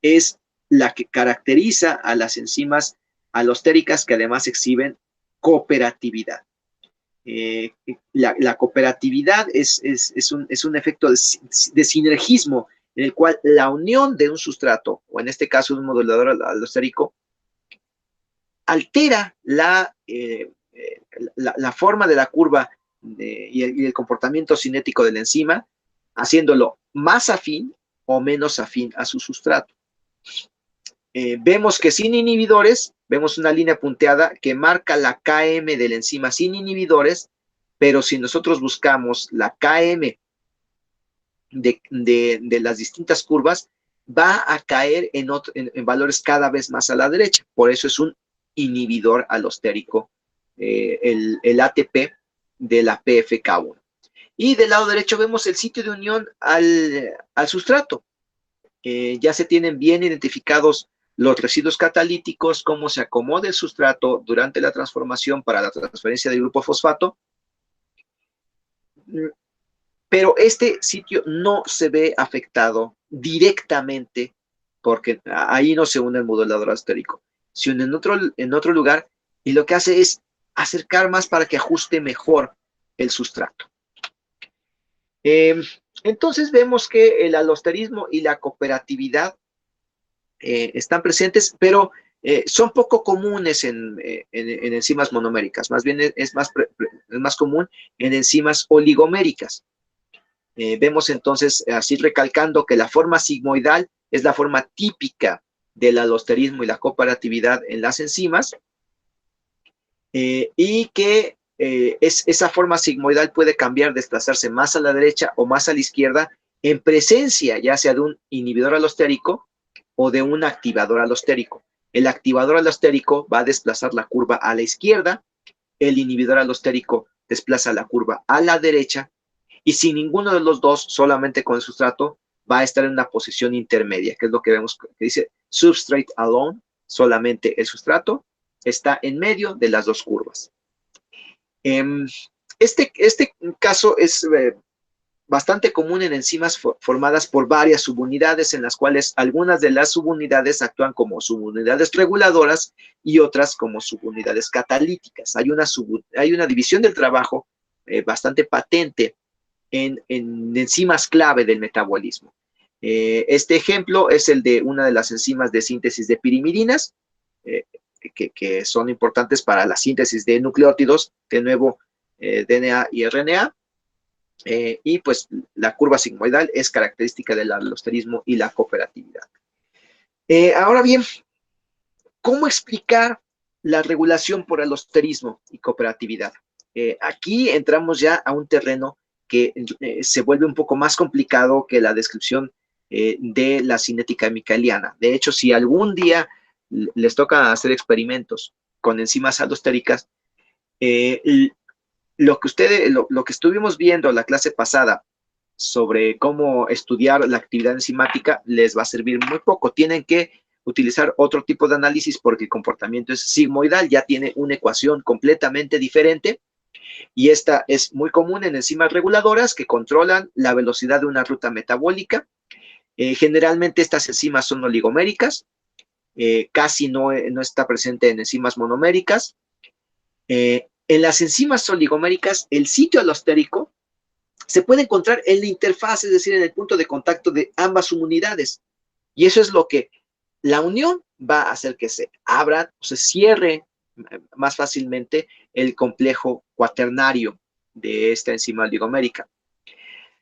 S1: es la que caracteriza a las enzimas alostéricas que además exhiben cooperatividad. La cooperatividad es un efecto de sinergismo en el cual la unión de un sustrato, o en este caso un modulador alostérico, altera la forma de la curva y el comportamiento cinético de la enzima, haciéndolo más afín o menos afín a su sustrato. Vemos que sin inhibidores, vemos una línea punteada que marca la Km de la enzima sin inhibidores, pero si nosotros buscamos la Km de las distintas curvas, va a caer en valores cada vez más a la derecha. Por eso es un inhibidor alostérico, el ATP de la PFK1. Y del lado derecho vemos el sitio de unión al sustrato. Ya se tienen bien identificados los residuos catalíticos, cómo se acomoda el sustrato durante la transformación para la transferencia del grupo fosfato. Pero este sitio no se ve afectado directamente porque ahí no se une el modulador alostérico. Se une en otro lugar y lo que hace es acercar más para que ajuste mejor el sustrato. Entonces vemos que el alosterismo y la cooperatividad están presentes, pero son poco comunes en enzimas monoméricas. Más bien es más común en enzimas oligoméricas. Vemos entonces, así recalcando, que la forma sigmoidal es la forma típica del alosterismo y la cooperatividad en las enzimas, y que esa forma sigmoidal puede cambiar, desplazarse más a la derecha o más a la izquierda en presencia ya sea de un inhibidor alostérico o de un activador alostérico. El activador alostérico va a desplazar la curva a la izquierda, el inhibidor alostérico desplaza la curva a la derecha, y sin ninguno de los dos, solamente con el sustrato, va a estar en una posición intermedia, que es lo que vemos que dice substrate alone, solamente el sustrato está en medio de las dos curvas. Este caso es bastante común en enzimas formadas por varias subunidades, en las cuales algunas de las subunidades actúan como subunidades reguladoras y otras como subunidades catalíticas. Hay una división del trabajo bastante patente en enzimas clave del metabolismo. Este ejemplo es el de una de las enzimas de síntesis de pirimidinas, que son importantes para la síntesis de nucleótidos, de nuevo DNA y RNA, y pues la curva sigmoidal es característica del alosterismo y la cooperatividad. Ahora bien, ¿cómo explicar la regulación por alosterismo y cooperatividad? Aquí entramos ya a un terreno que se vuelve un poco más complicado que la descripción de la cinética micaeliana. De hecho, si algún día les toca hacer experimentos con enzimas alostéricas, lo que estuvimos viendo en la clase pasada sobre cómo estudiar la actividad enzimática les va a servir muy poco. Tienen que utilizar otro tipo de análisis porque el comportamiento es sigmoidal, ya tiene una ecuación completamente diferente, y esta es muy común en enzimas reguladoras que controlan la velocidad de una ruta metabólica. Generalmente estas enzimas son oligoméricas, casi no está presente en enzimas monoméricas. En las enzimas oligoméricas, el sitio alostérico se puede encontrar en la interfaz, es decir, en el punto de contacto de ambas subunidades. Y eso es lo que la unión va a hacer que se abra o se cierre más fácilmente el complejo cuaternario de esta enzima oligomérica.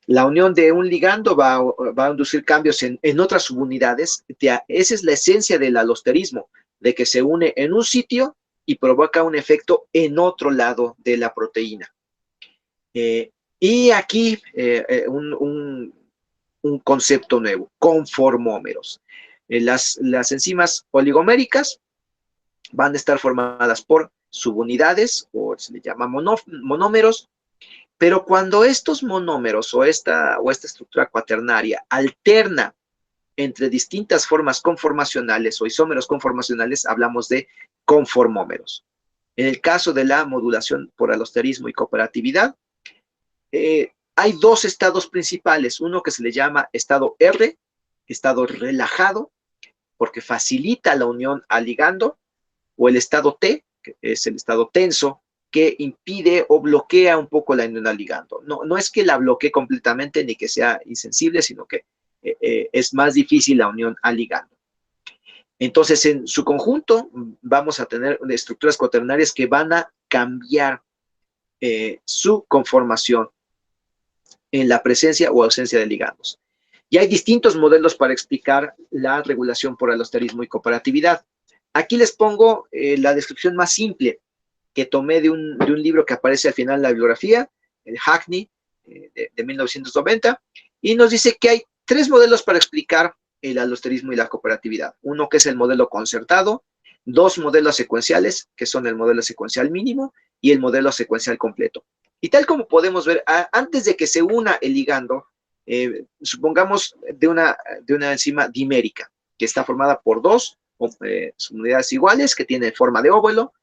S1: La unión de un ligando va a inducir cambios en otras subunidades. Esa es la esencia del alosterismo, de que se une en un sitio y provoca un efecto en otro lado de la proteína. Y aquí un concepto nuevo, conformómeros. Las enzimas oligoméricas van a estar formadas por subunidades, o se le llama monómeros, pero cuando estos monómeros o esta estructura cuaternaria alterna entre distintas formas conformacionales o isómeros conformacionales, hablamos de conformómeros. En el caso de la modulación por alosterismo y cooperatividad, hay dos estados principales, uno que se le llama estado R, estado relajado, porque facilita la unión al ligando, o el estado T, que es el estado tenso, que impide o bloquea un poco la unión al ligando. No es que la bloquee completamente ni que sea insensible, sino que es más difícil la unión al ligando. Entonces, en su conjunto, vamos a tener estructuras cuaternarias que van a cambiar su conformación en la presencia o ausencia de ligandos. Y hay distintos modelos para explicar la regulación por alosterismo y cooperatividad. Aquí les pongo la descripción más simple que tomé de un libro que aparece al final de la bibliografía, el Hackney, de 1990, y nos dice que hay tres modelos para explicar el alosterismo y la cooperatividad. Uno que es el modelo concertado, dos modelos secuenciales, que son el modelo secuencial mínimo y el modelo secuencial completo. Y tal como podemos ver, antes de que se una el ligando, supongamos de una enzima dimérica, que está formada por dos unidades iguales, que tienen forma de óvulo.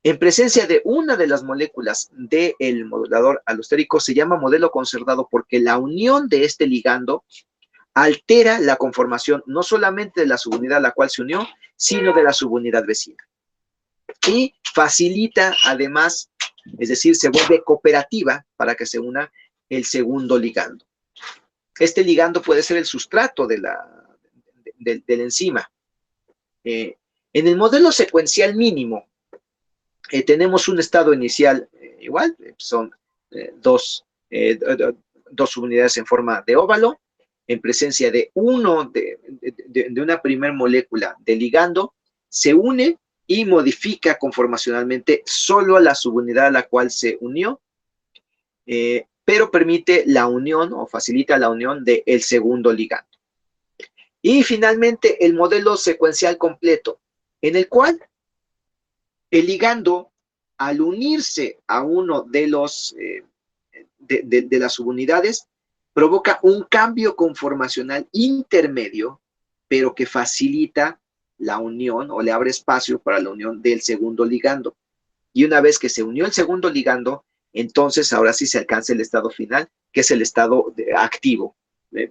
S1: En presencia de una de las moléculas del modulador alostérico, se llama modelo concertado porque la unión de este ligando altera la conformación no solamente de la subunidad a la cual se unió, sino de la subunidad vecina. Y facilita además, es decir, se vuelve cooperativa para que se una el segundo ligando. Este ligando puede ser el sustrato de la enzima. En el modelo secuencial mínimo, tenemos un estado inicial igual, son dos subunidades en forma de óvalo, en presencia de una primer molécula de ligando, se une y modifica conformacionalmente solo a la subunidad a la cual se unió, pero permite la unión o facilita la unión del segundo ligando. Y finalmente el modelo secuencial completo, en el cual el ligando, al unirse a uno de las subunidades, provoca un cambio conformacional intermedio, pero que facilita la unión o le abre espacio para la unión del segundo ligando. Y una vez que se unió el segundo ligando, entonces ahora sí se alcanza el estado final, que es el estado activo.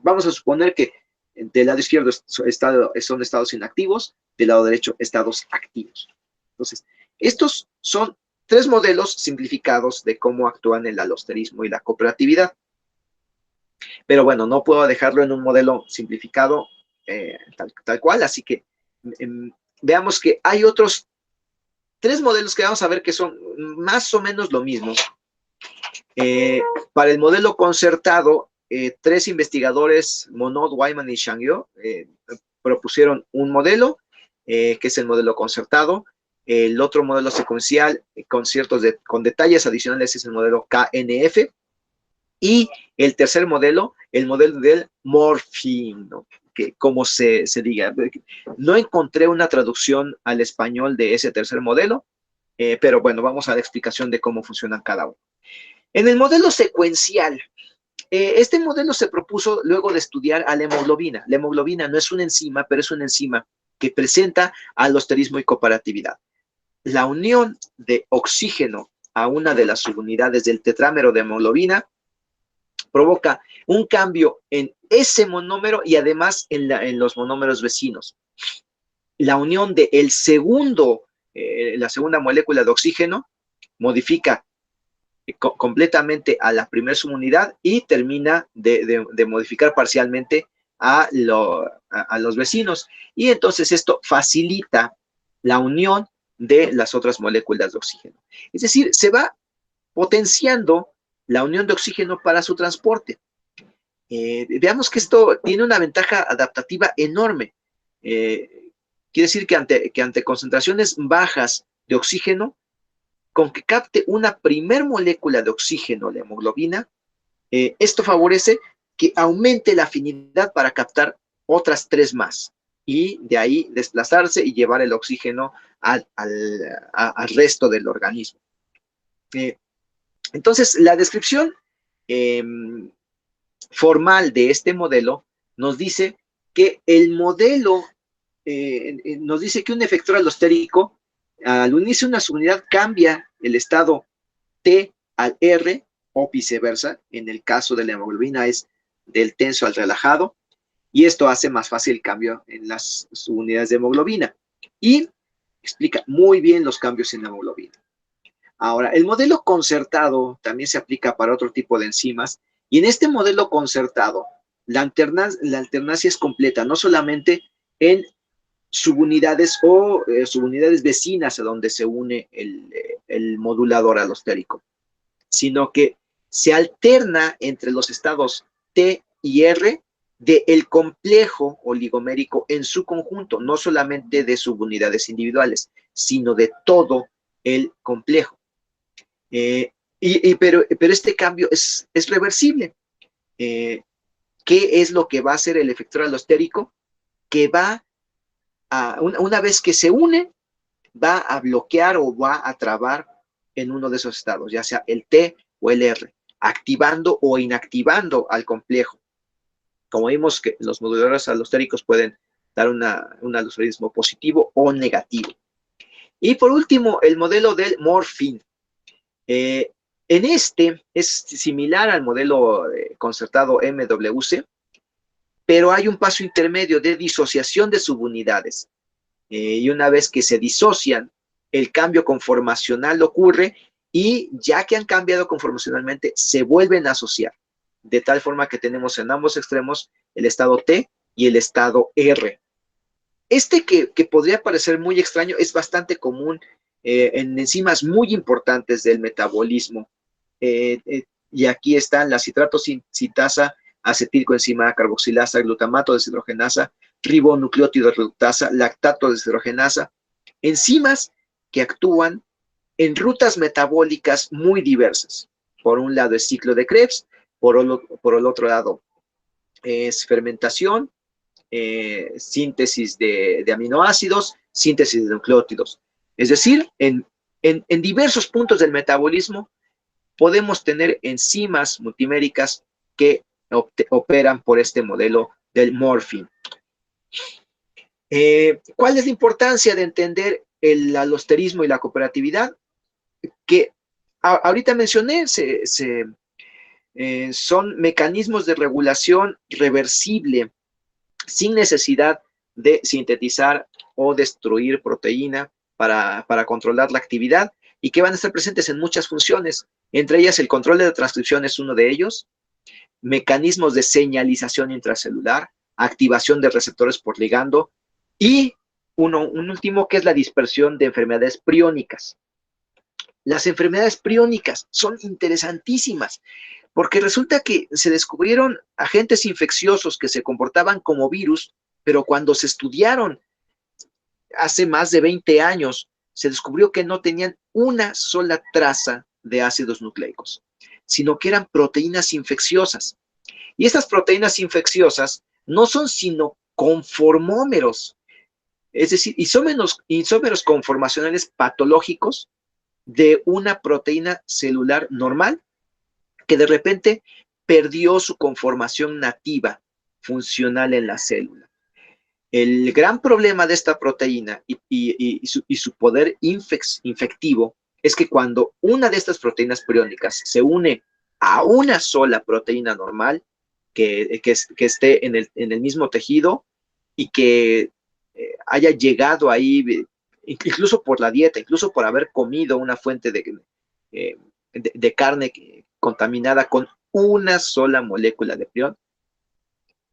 S1: Vamos a suponer que del lado izquierdo son estados inactivos, del lado derecho estados activos. Entonces, estos son tres modelos simplificados de cómo actúan el alosterismo y la cooperatividad. Pero bueno, no puedo dejarlo en un modelo simplificado tal cual, así que veamos que hay otros tres modelos que vamos a ver que son más o menos lo mismo. Para el modelo concertado, tres investigadores, Monod, Wyman y Shangyo, propusieron un modelo, que es el modelo concertado. El otro modelo secuencial con detalles adicionales es el modelo KNF. Y el tercer modelo, el modelo del morphing, ¿no? Que como se diga. No encontré una traducción al español de ese tercer modelo, pero bueno, vamos a la explicación de cómo funcionan cada uno. En el modelo secuencial, este modelo se propuso luego de estudiar a la hemoglobina. La hemoglobina no es una enzima, pero es una enzima que presenta alosterismo y cooperatividad. La unión de oxígeno a una de las subunidades del tetrámero de hemoglobina provoca un cambio en ese monómero y además en los monómeros vecinos. La unión de la segunda molécula de oxígeno modifica completamente a la primera subunidad y termina de modificar parcialmente a los vecinos. Y entonces esto facilita la unión de las otras moléculas de oxígeno. Es decir, se va potenciando la unión de oxígeno para su transporte. Veamos que esto tiene una ventaja adaptativa enorme. Quiere decir que ante concentraciones bajas de oxígeno, con que capte una primer molécula de oxígeno, la hemoglobina, esto favorece que aumente la afinidad para captar otras 3 más y de ahí desplazarse y llevar el oxígeno al resto del organismo. Entonces, la descripción formal de este modelo nos dice que el modelo nos dice que un efector alostérico al unirse a una subunidad cambia el estado T al R o viceversa. En el caso de la hemoglobina es del tenso al relajado y esto hace más fácil el cambio en las subunidades de hemoglobina y explica muy bien los cambios en la hemoglobina. Ahora, el modelo concertado también se aplica para otro tipo de enzimas y en este modelo concertado la alternancia es completa, no solamente en subunidades o subunidades vecinas a donde se une el modulador alostérico, sino que se alterna entre los estados T y R del complejo oligomérico en su conjunto, no solamente de subunidades individuales, sino de todo el complejo. Pero este cambio es reversible. ¿Qué es lo que va a hacer el efector alostérico? Que va una vez que se une, va a bloquear o va a trabar en uno de esos estados, ya sea el T o el R, activando o inactivando al complejo. Como vimos que los moduladores alostéricos pueden dar un alosterismo positivo o negativo. Y por último, el modelo del morfín. En este es similar al modelo concertado MWC, pero hay un paso intermedio de disociación de subunidades. Y una vez que se disocian, el cambio conformacional ocurre y ya que han cambiado conformacionalmente, se vuelven a asociar. De tal forma que tenemos en ambos extremos el estado T y el estado R. Este que podría parecer muy extraño es bastante común en enzimas muy importantes del metabolismo. Y aquí están la citrato sintasa, acetilcoenzima carboxilasa, glutamato deshidrogenasa, ribonucleótido reductasa, lactato deshidrogenasa, enzimas que actúan en rutas metabólicas muy diversas. Por un lado es ciclo de Krebs, por el otro lado es fermentación, síntesis de aminoácidos, síntesis de nucleótidos. Es decir, en diversos puntos del metabolismo podemos tener enzimas multiméricas que operan por este modelo del morfín. ¿Cuál es la importancia de entender el alosterismo y la cooperatividad? Que ahorita mencioné, son mecanismos de regulación reversible sin necesidad de sintetizar o destruir proteína para controlar la actividad y que van a estar presentes en muchas funciones. Entre ellas, el control de la transcripción es uno de ellos, mecanismos de señalización intracelular, activación de receptores por ligando y un último que es la dispersión de enfermedades priónicas. Las enfermedades priónicas son interesantísimas porque resulta que se descubrieron agentes infecciosos que se comportaban como virus, pero cuando se estudiaron hace más de 20 años, se descubrió que no tenían una sola traza de ácidos nucleicos, sino que eran proteínas infecciosas. Y estas proteínas infecciosas no son sino conformómeros, es decir, isómeros conformacionales patológicos de una proteína celular normal que de repente perdió su conformación nativa funcional en la célula. El gran problema de esta proteína y su poder infectivo es que cuando una de estas proteínas priónicas se une a una sola proteína normal que esté en el mismo tejido y que haya llegado ahí, incluso por la dieta, incluso por haber comido una fuente de carne contaminada con una sola molécula de prión,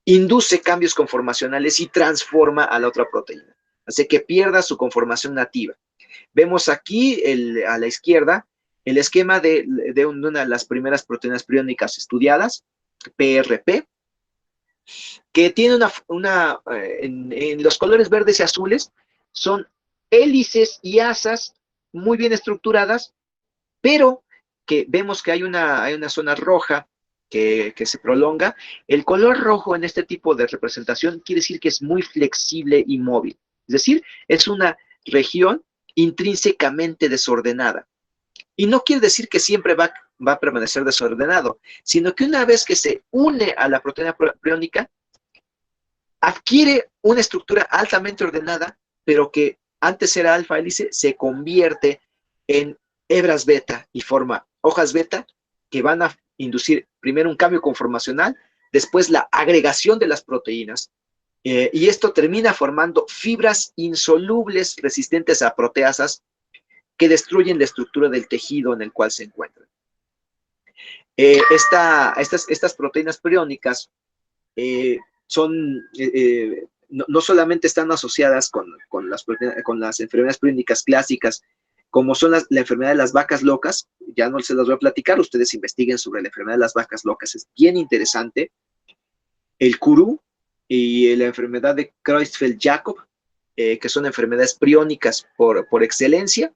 S1: induce cambios conformacionales y transforma a la otra proteína, hace que pierda su conformación nativa. Vemos aquí a la izquierda el esquema de una de las primeras proteínas priónicas estudiadas, PRP, que tiene en los colores verdes y azules, son hélices y asas muy bien estructuradas, pero que vemos que hay una zona roja que se prolonga. El color rojo en este tipo de representación quiere decir que es muy flexible y móvil. Es decir, es una región intrínsecamente desordenada. Y no quiere decir que siempre va a permanecer desordenado, sino que una vez que se une a la proteína priónica, adquiere una estructura altamente ordenada, pero que antes era alfa hélice, se convierte en hebras beta y forma hojas beta que van a inducir primero un cambio conformacional, después la agregación de las proteínas, y esto termina formando fibras insolubles resistentes a proteasas que destruyen la estructura del tejido en el cual se encuentran. Estas proteínas priónicas no solamente están asociadas con las enfermedades priónicas clásicas, como son la enfermedad de las vacas locas. Ya no se las voy a platicar, ustedes investiguen sobre la enfermedad de las vacas locas, es bien interesante. El Kuru y la enfermedad de Creutzfeldt-Jakob, que son enfermedades priónicas por excelencia,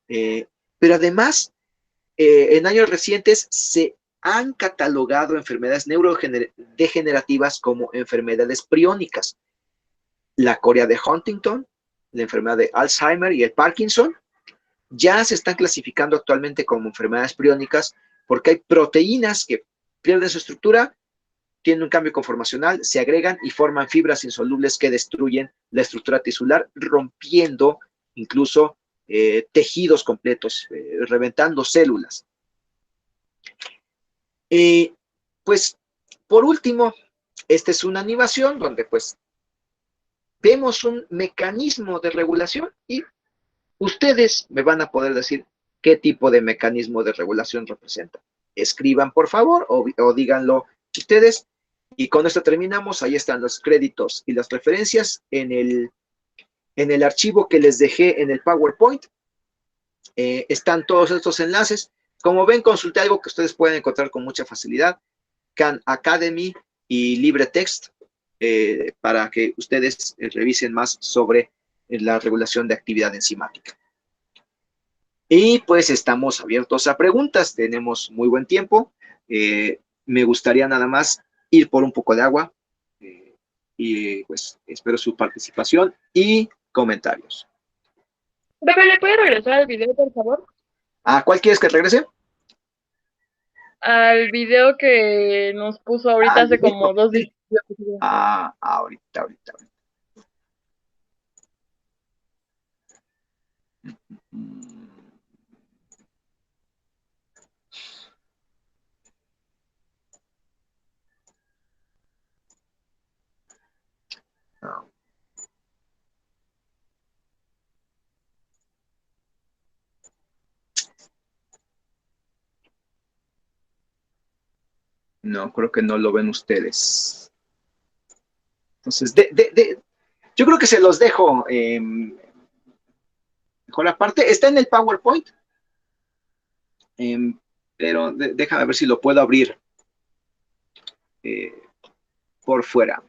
S1: pero además, en años recientes se han catalogado enfermedades neurodegenerativas como enfermedades priónicas. La corea de Huntington, la enfermedad de Alzheimer y el Parkinson ya se están clasificando actualmente como enfermedades priónicas porque hay proteínas que pierden su estructura, tienen un cambio conformacional, se agregan y forman fibras insolubles que destruyen la estructura tisular, rompiendo incluso tejidos completos, reventando células. Pues, por último, esta es una animación donde, pues, vemos un mecanismo de regulación y ustedes me van a poder decir qué tipo de mecanismo de regulación representa. Escriban, por favor, o díganlo ustedes. Y con esto terminamos. Ahí están los créditos y las referencias en el archivo que les dejé en el PowerPoint. Están todos estos enlaces. Como ven, consulté algo que ustedes pueden encontrar con mucha facilidad. Khan Academy y LibreText, para que ustedes revisen más sobre la regulación de actividad enzimática. Y pues estamos abiertos a preguntas, tenemos muy buen tiempo. Me gustaría nada más ir por un poco de agua, y pues espero su participación y comentarios.
S3: Bebé, ¿le puede regresar al video, por favor?
S1: ¿A cuál quieres que regrese?
S3: Al video que nos puso ahorita hace como 2 días.
S1: Ahorita. No, creo que no lo ven ustedes. Entonces, yo creo que se los dejo. Mejor aparte, está en el PowerPoint, pero déjame ver si lo puedo abrir por fuera.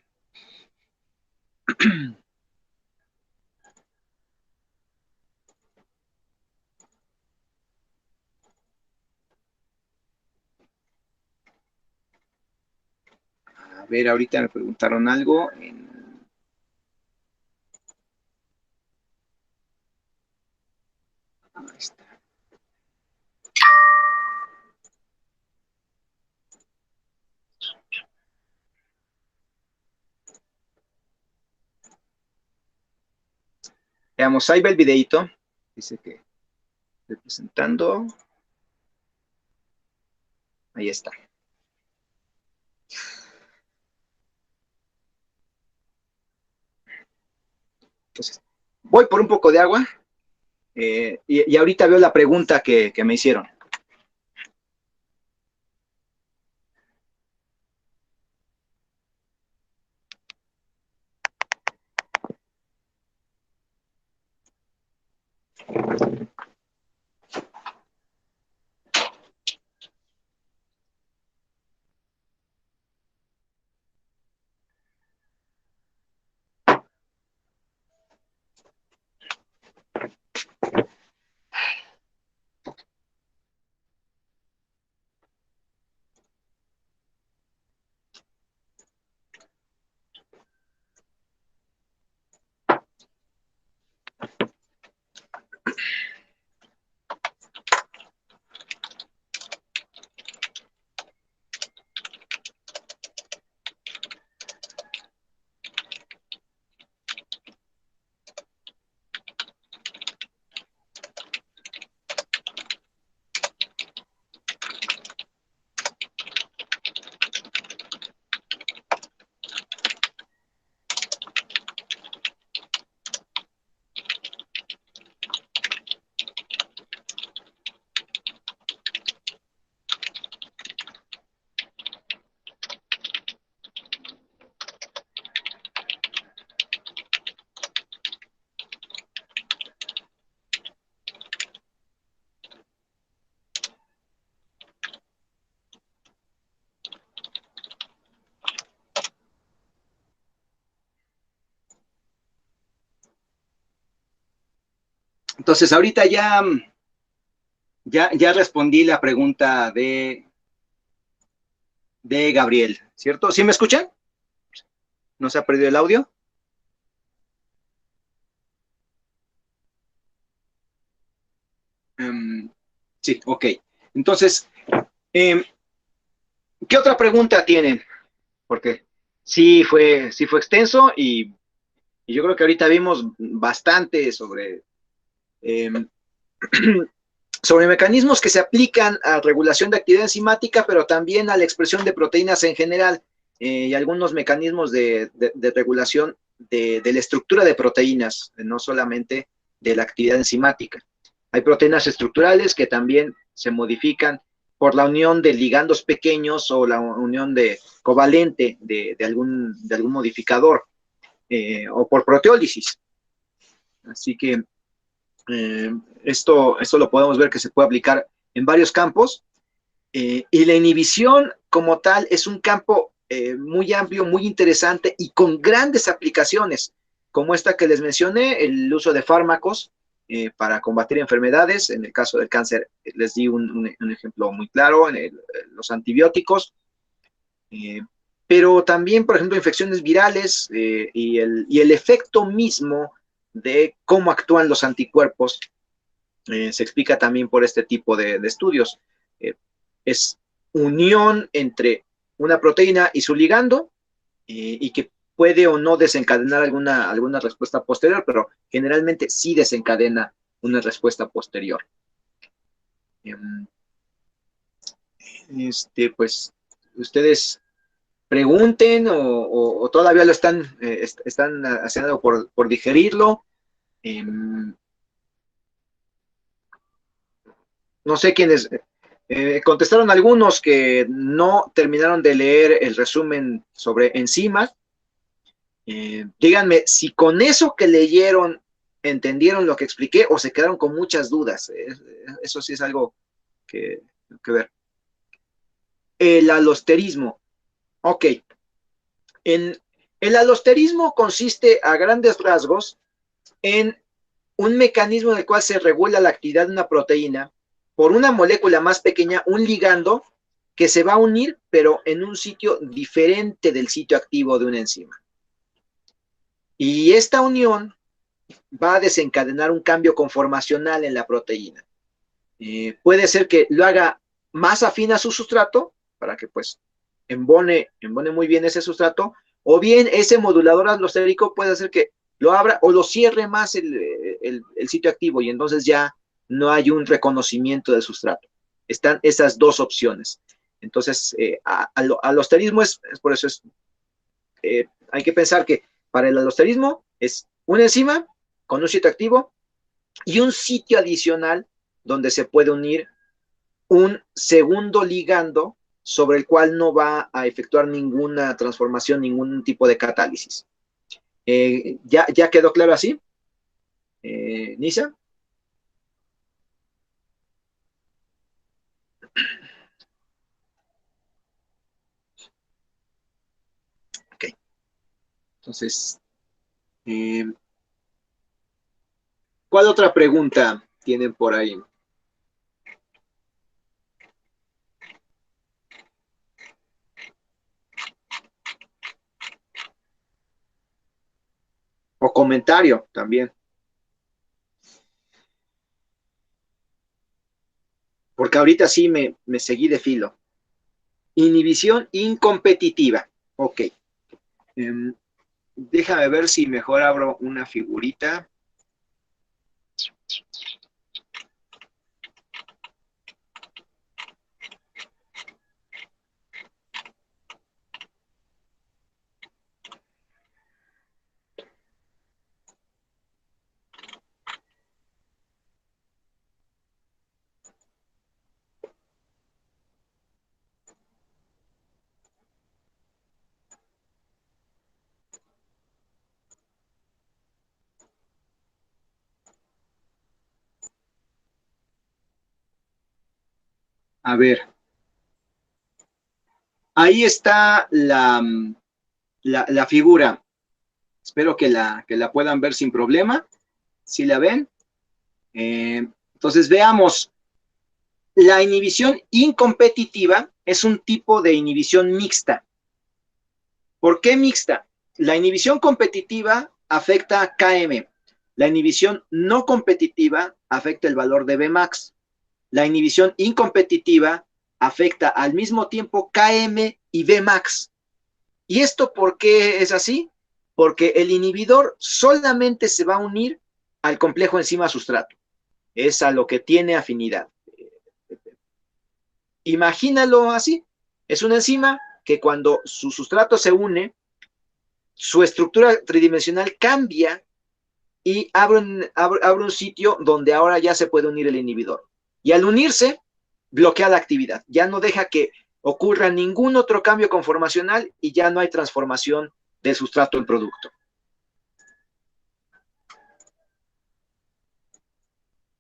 S1: A ver, ahorita me preguntaron algo. Ahí está. Veamos, ahí va el videito. Dice que estoy presentando. Ahí está. Entonces, voy por un poco de agua, y ahorita veo la pregunta que me hicieron.
S4: Entonces, ahorita ya respondí la pregunta de Gabriel, ¿cierto? ¿Sí me escuchan? ¿No se ha perdido el audio? Sí, ok. Entonces, ¿qué otra pregunta tienen? Porque sí fue extenso y yo creo que ahorita vimos bastante em, sobre mecanismos que se aplican a regulación de actividad enzimática, pero también a la expresión de proteínas en general, y algunos mecanismos de regulación de la estructura de proteínas, no solamente de la actividad enzimática. Hay proteínas estructurales que también se modifican por la unión de ligandos pequeños o la unión de covalente de algún modificador, o por proteólisis. Así que esto lo podemos ver que se puede aplicar en varios campos, y la inhibición como tal es un campo muy amplio, muy interesante y con grandes aplicaciones, como esta que les mencioné, el uso de fármacos para combatir enfermedades. En el caso del cáncer les di un ejemplo muy claro, los antibióticos, eh, pero también, por ejemplo, infecciones virales, y el efecto mismo de cómo actúan los anticuerpos se explica también por este tipo de estudios. Es unión entre una proteína y su ligando, y que puede o no desencadenar alguna respuesta posterior, pero generalmente sí desencadena una respuesta posterior. Pues ustedes pregunten o todavía lo están haciendo por digerirlo. No sé quiénes contestaron, algunos que no terminaron de leer el resumen sobre enzimas. Díganme si con eso que leyeron entendieron lo que expliqué o se quedaron con muchas dudas. Eso sí es algo que ver. El alosterismo. Ok. El alosterismo consiste a grandes rasgos en un mecanismo en el cual se regula la actividad de una proteína por una molécula más pequeña, un ligando, que se va a unir, pero en un sitio diferente del sitio activo de una enzima. Y esta unión va a desencadenar un cambio conformacional en la proteína. Puede ser que lo haga más afín a su sustrato, para que pues embone muy bien ese sustrato, o bien ese modulador alostérico puede hacer que lo abra o lo cierre más el sitio activo, y entonces ya no hay un reconocimiento del sustrato. Están esas dos opciones. Entonces, alosterismo por eso hay que pensar que para el alosterismo es una enzima con un sitio activo y un sitio adicional donde se puede unir un segundo ligando sobre el cual no va a efectuar ninguna transformación, ningún tipo de catálisis. ¿Ya quedó claro así? ¿Nisa? Ok. Entonces, ¿cuál otra pregunta tienen por ahí? O comentario también. Porque ahorita sí me seguí de filo. Inhibición incompetitiva. Ok. Déjame ver si mejor abro una figurita. A ver. Ahí está la figura. Espero que la puedan ver sin problema. ¿Sí la ven?
S1: Entonces veamos, la inhibición incompetitiva es un tipo de inhibición mixta. ¿Por qué mixta? La inhibición competitiva afecta a Km, la inhibición no competitiva afecta el valor de Vmax, la inhibición incompetitiva afecta al mismo tiempo Km y Vmax. ¿Y esto por qué es así? Porque el inhibidor solamente se va a unir al complejo enzima-sustrato. Es a lo que tiene afinidad. Imagínalo así. Es una enzima que cuando su sustrato se une, su estructura tridimensional cambia y abre un sitio donde ahora ya se puede unir el inhibidor. Y al unirse, bloquea la actividad. Ya no deja que ocurra ningún otro cambio conformacional y ya no hay transformación del sustrato en producto.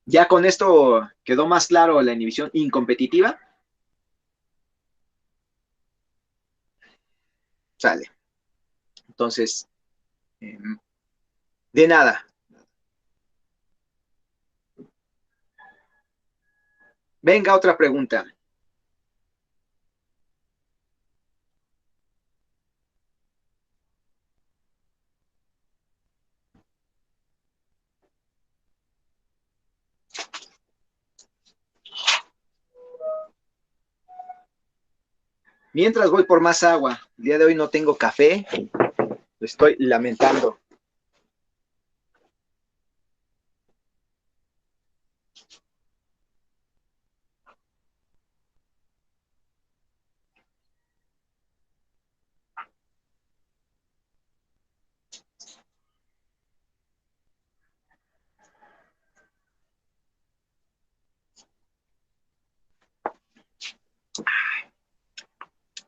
S1: Ya con esto quedó más claro la inhibición incompetitiva. Sale. Entonces, de nada. Venga, otra pregunta. Mientras voy por más agua. El día de hoy no tengo café. Lo estoy lamentando.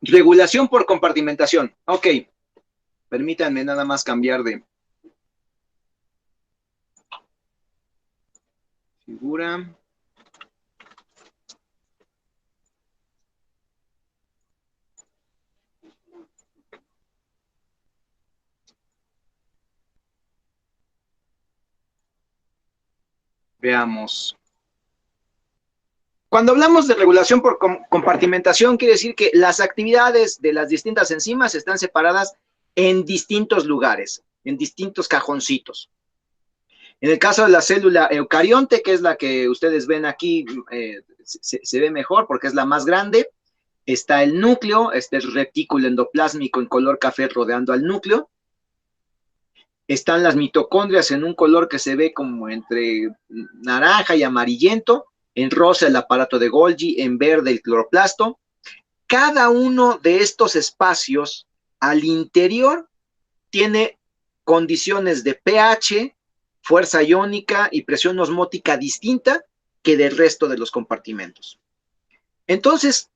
S1: Regulación por compartimentación. Ok. Permítanme nada más cambiar de figura. Veamos. Cuando hablamos de regulación por compartimentación, quiere decir que las actividades de las distintas enzimas están separadas en distintos lugares, en distintos cajoncitos. En el caso de la célula eucarionte, que es la que ustedes ven aquí, se ve mejor porque es la más grande, está el núcleo, este es el retículo endoplásmico en color café rodeando al núcleo. Están las mitocondrias en un color que se ve como entre naranja y amarillento, en rosa el aparato de Golgi, en verde el cloroplasto. Cada uno de estos espacios al interior tiene condiciones de pH, fuerza iónica y presión osmótica distinta que del resto de los compartimentos. Entonces,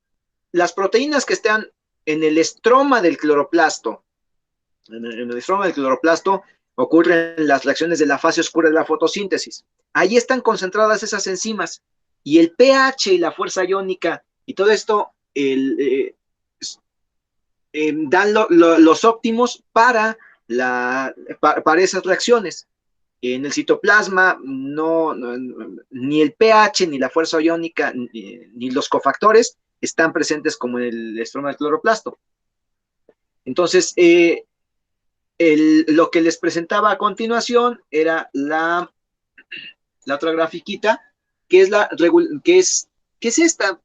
S1: las proteínas que están en el estroma del cloroplasto, ocurren las reacciones de la fase oscura de la fotosíntesis. Ahí están concentradas esas enzimas y el pH y la fuerza iónica y todo esto dan los óptimos para esas reacciones. En el citoplasma ni el pH, ni la fuerza iónica, ni los cofactores están presentes como en el estroma del cloroplasto. Entonces, lo que les presentaba a continuación era la otra grafiquita, que es esta.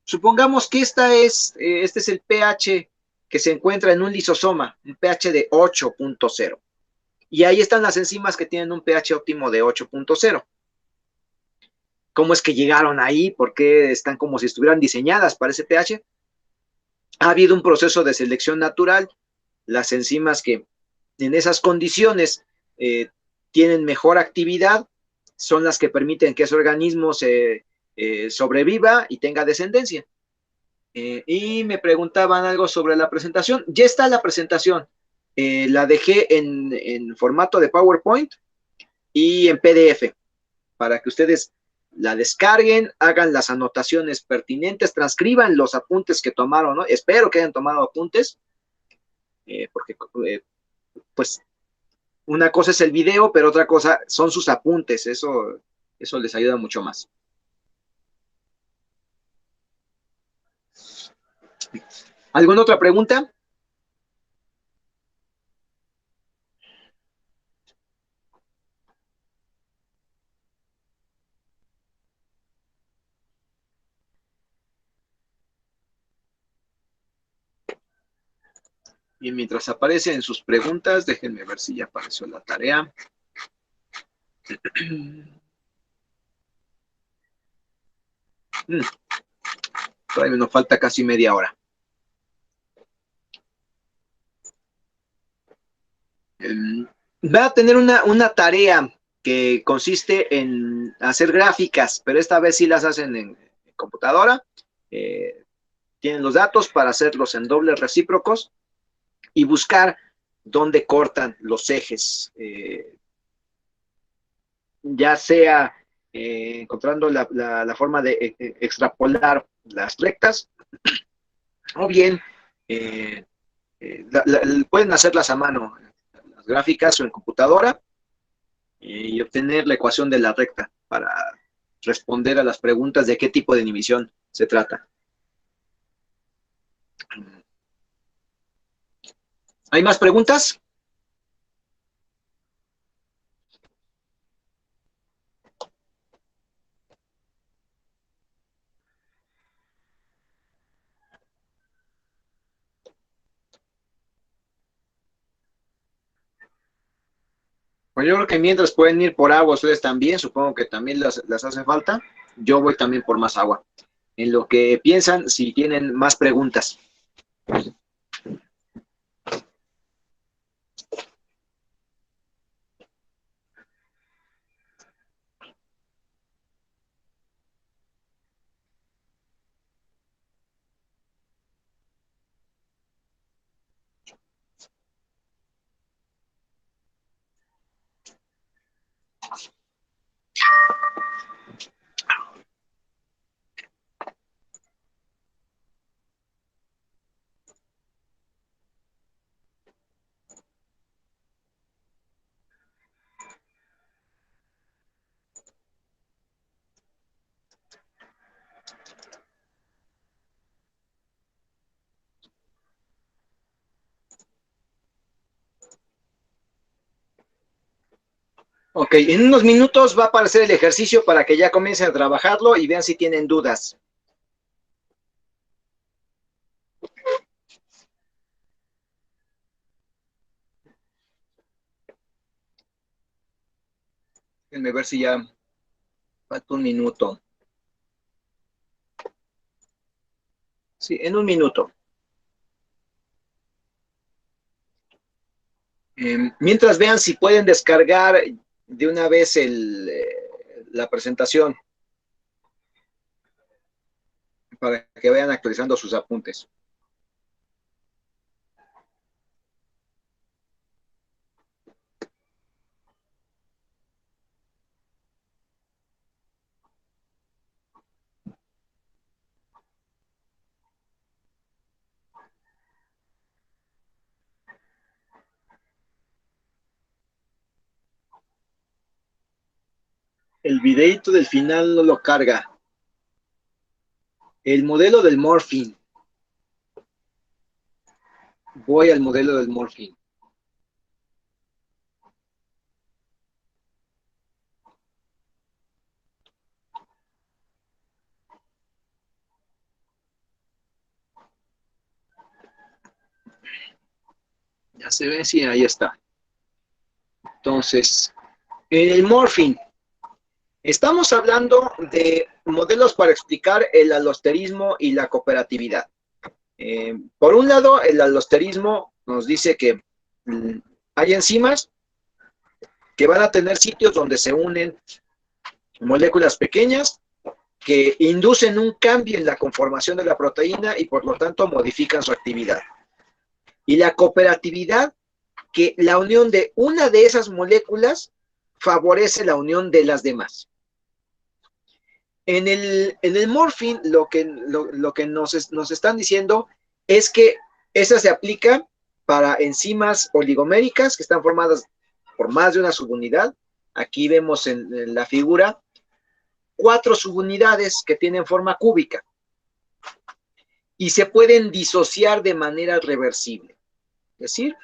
S1: Supongamos que este es el pH que se encuentra en un lisosoma, un pH de 8.0. Y ahí están las enzimas que tienen un pH óptimo de 8.0. ¿Cómo es que llegaron ahí? ¿Por qué están como si estuvieran diseñadas para ese pH? Ha habido un proceso de selección natural. Las enzimas que en esas condiciones tienen mejor actividad son las que permiten que ese organismo sobreviva y tenga descendencia. Y me preguntaban algo sobre la presentación. Ya está la presentación. La dejé en formato de PowerPoint y en PDF para que ustedes la descarguen, hagan las anotaciones pertinentes, transcriban los apuntes que tomaron, ¿no? Espero que hayan tomado apuntes, porque pues
S4: una cosa es el video, pero otra cosa son sus apuntes. Eso les ayuda mucho más. ¿Alguna otra pregunta? Y mientras aparecen sus preguntas, déjenme ver si ya apareció la tarea. Todavía nos falta casi media hora. Va a tener una tarea que consiste en hacer gráficas, pero esta vez sí las hacen en computadora. Tienen los datos para hacerlos en dobles recíprocos y buscar dónde cortan los ejes, ya sea encontrando la forma de extrapolar las rectas, o bien pueden hacerlas a mano, las gráficas o en computadora, y obtener la ecuación de la recta para responder a las preguntas de qué tipo de inhibición se trata. ¿Hay más preguntas? Pues yo creo que mientras pueden ir por agua ustedes también, supongo que también las hace falta. Yo voy también por más agua. En lo que piensan, si tienen más preguntas. Ok, en unos minutos va a aparecer el ejercicio para que ya comiencen a trabajarlo y vean si tienen dudas. Déjenme ver si ya falta un minuto. Sí, en un minuto. Mientras vean si pueden descargar de una vez la presentación para que vayan actualizando sus apuntes. El videito del final no lo carga. El modelo del morphine. Voy al modelo del morphine. Ya se ve, sí, ahí está. Entonces, el morphine. Estamos hablando de modelos para explicar el alosterismo y la cooperatividad. Por un lado, el alosterismo nos dice que hay enzimas que van a tener sitios donde se unen moléculas pequeñas que inducen un cambio en la conformación de la proteína y por lo tanto modifican su actividad. Y la cooperatividad, que la unión de una de esas moléculas favorece la unión de las demás. En el morphine lo que nos están diciendo es que esa se aplica para enzimas oligoméricas que están formadas por más de una subunidad. Aquí vemos en la figura 4 subunidades que tienen forma cúbica y se pueden disociar de manera reversible. Es decir,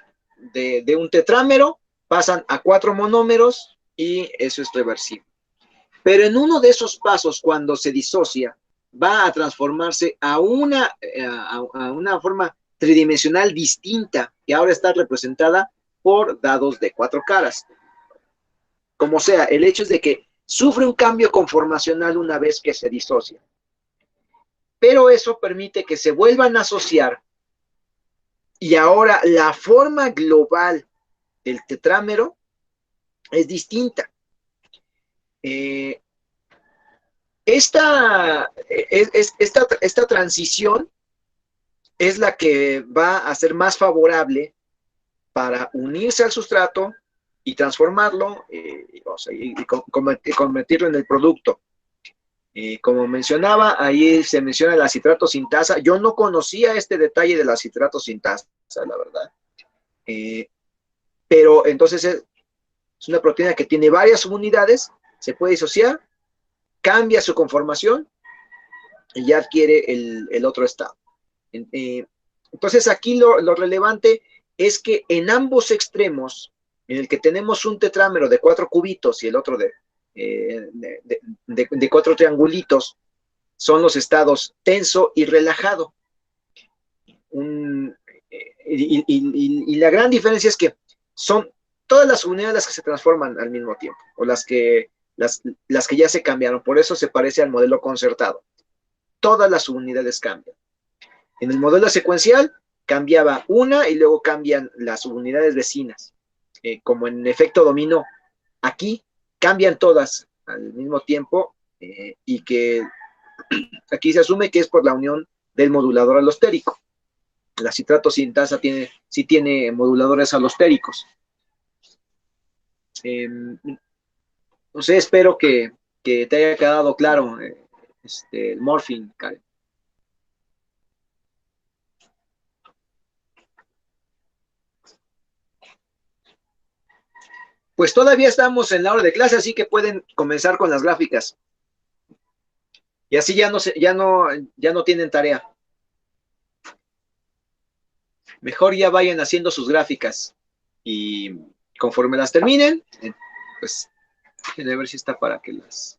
S4: de un tetrámero pasan a 4 monómeros y eso es reversible. Pero en uno de esos pasos, cuando se disocia, va a transformarse a una forma tridimensional distinta, que ahora está representada por dados de 4 caras. Como sea, el hecho es de que sufre un cambio conformacional una vez que se disocia. Pero eso permite que se vuelvan a asociar y ahora la forma global del tetrámero es distinta. Esta transición es la que va a ser más favorable para unirse al sustrato y transformarlo y convertirlo en el producto. Como mencionaba, ahí se menciona la citrato sintasa. Yo no conocía este detalle de la citrato sintasa, la verdad. Pero entonces es una proteína que tiene varias subunidades, se puede disociar, cambia su conformación y ya adquiere el otro estado. Entonces aquí lo relevante es que en ambos extremos, en el que tenemos un tetrámero de 4 cubitos y el otro de 4 triangulitos, son los estados tenso y relajado. Y la gran diferencia es que son todas las unidades las que se transforman al mismo tiempo, o las que ya se cambiaron. Por eso se parece al modelo concertado. Todas las unidades cambian. En el modelo secuencial cambiaba una y luego cambian las subunidades vecinas, como en efecto dominó. Aquí cambian todas al mismo tiempo y que aquí se asume que es por la unión del modulador alostérico. La citrato sintasa sí tiene moduladores alostéricos. No sé, espero que te haya quedado claro el morphing, Karen. Pues todavía estamos en la hora de clase, así que pueden comenzar con las gráficas. Y así ya no tienen tarea. Mejor ya vayan haciendo sus gráficas. Y conforme las terminen, pues a ver si está para que las...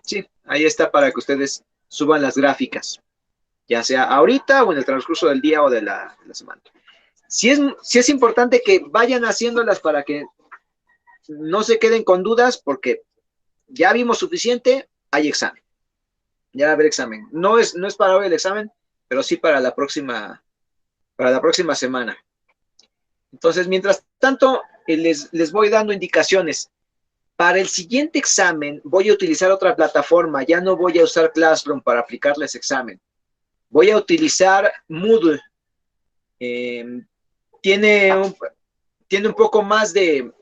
S4: Sí, ahí está para que ustedes suban las gráficas. Ya sea ahorita o en el transcurso del día o de la semana. Sí es importante que vayan haciéndolas para que no se queden con dudas, porque ya vimos suficiente, hay examen. Ya va a haber examen. No es para hoy el examen, pero sí para la próxima semana. Entonces, mientras tanto, les voy dando indicaciones. Para el siguiente examen voy a utilizar otra plataforma. Ya no voy a usar Classroom para aplicarles examen. Voy a utilizar Moodle. Tiene un poco más de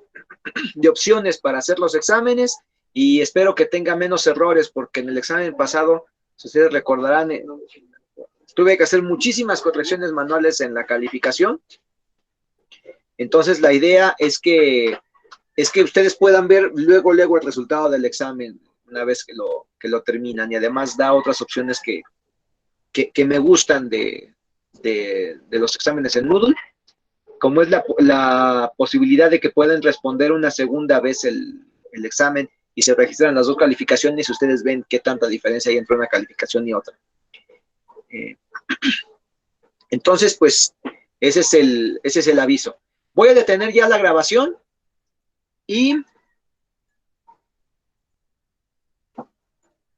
S4: opciones para hacer los exámenes y espero que tenga menos errores, porque en el examen pasado, si ustedes recordarán, tuve que hacer muchísimas correcciones manuales en la calificación. Entonces la idea es que ustedes puedan ver luego el resultado del examen una vez que lo terminan, y además da otras opciones que me gustan de los exámenes en Moodle, como es la posibilidad de que puedan responder una segunda vez el examen y se registran las dos calificaciones y ustedes ven qué tanta diferencia hay entre una calificación y otra. Entonces, pues, ese es el aviso. Voy a detener ya la grabación y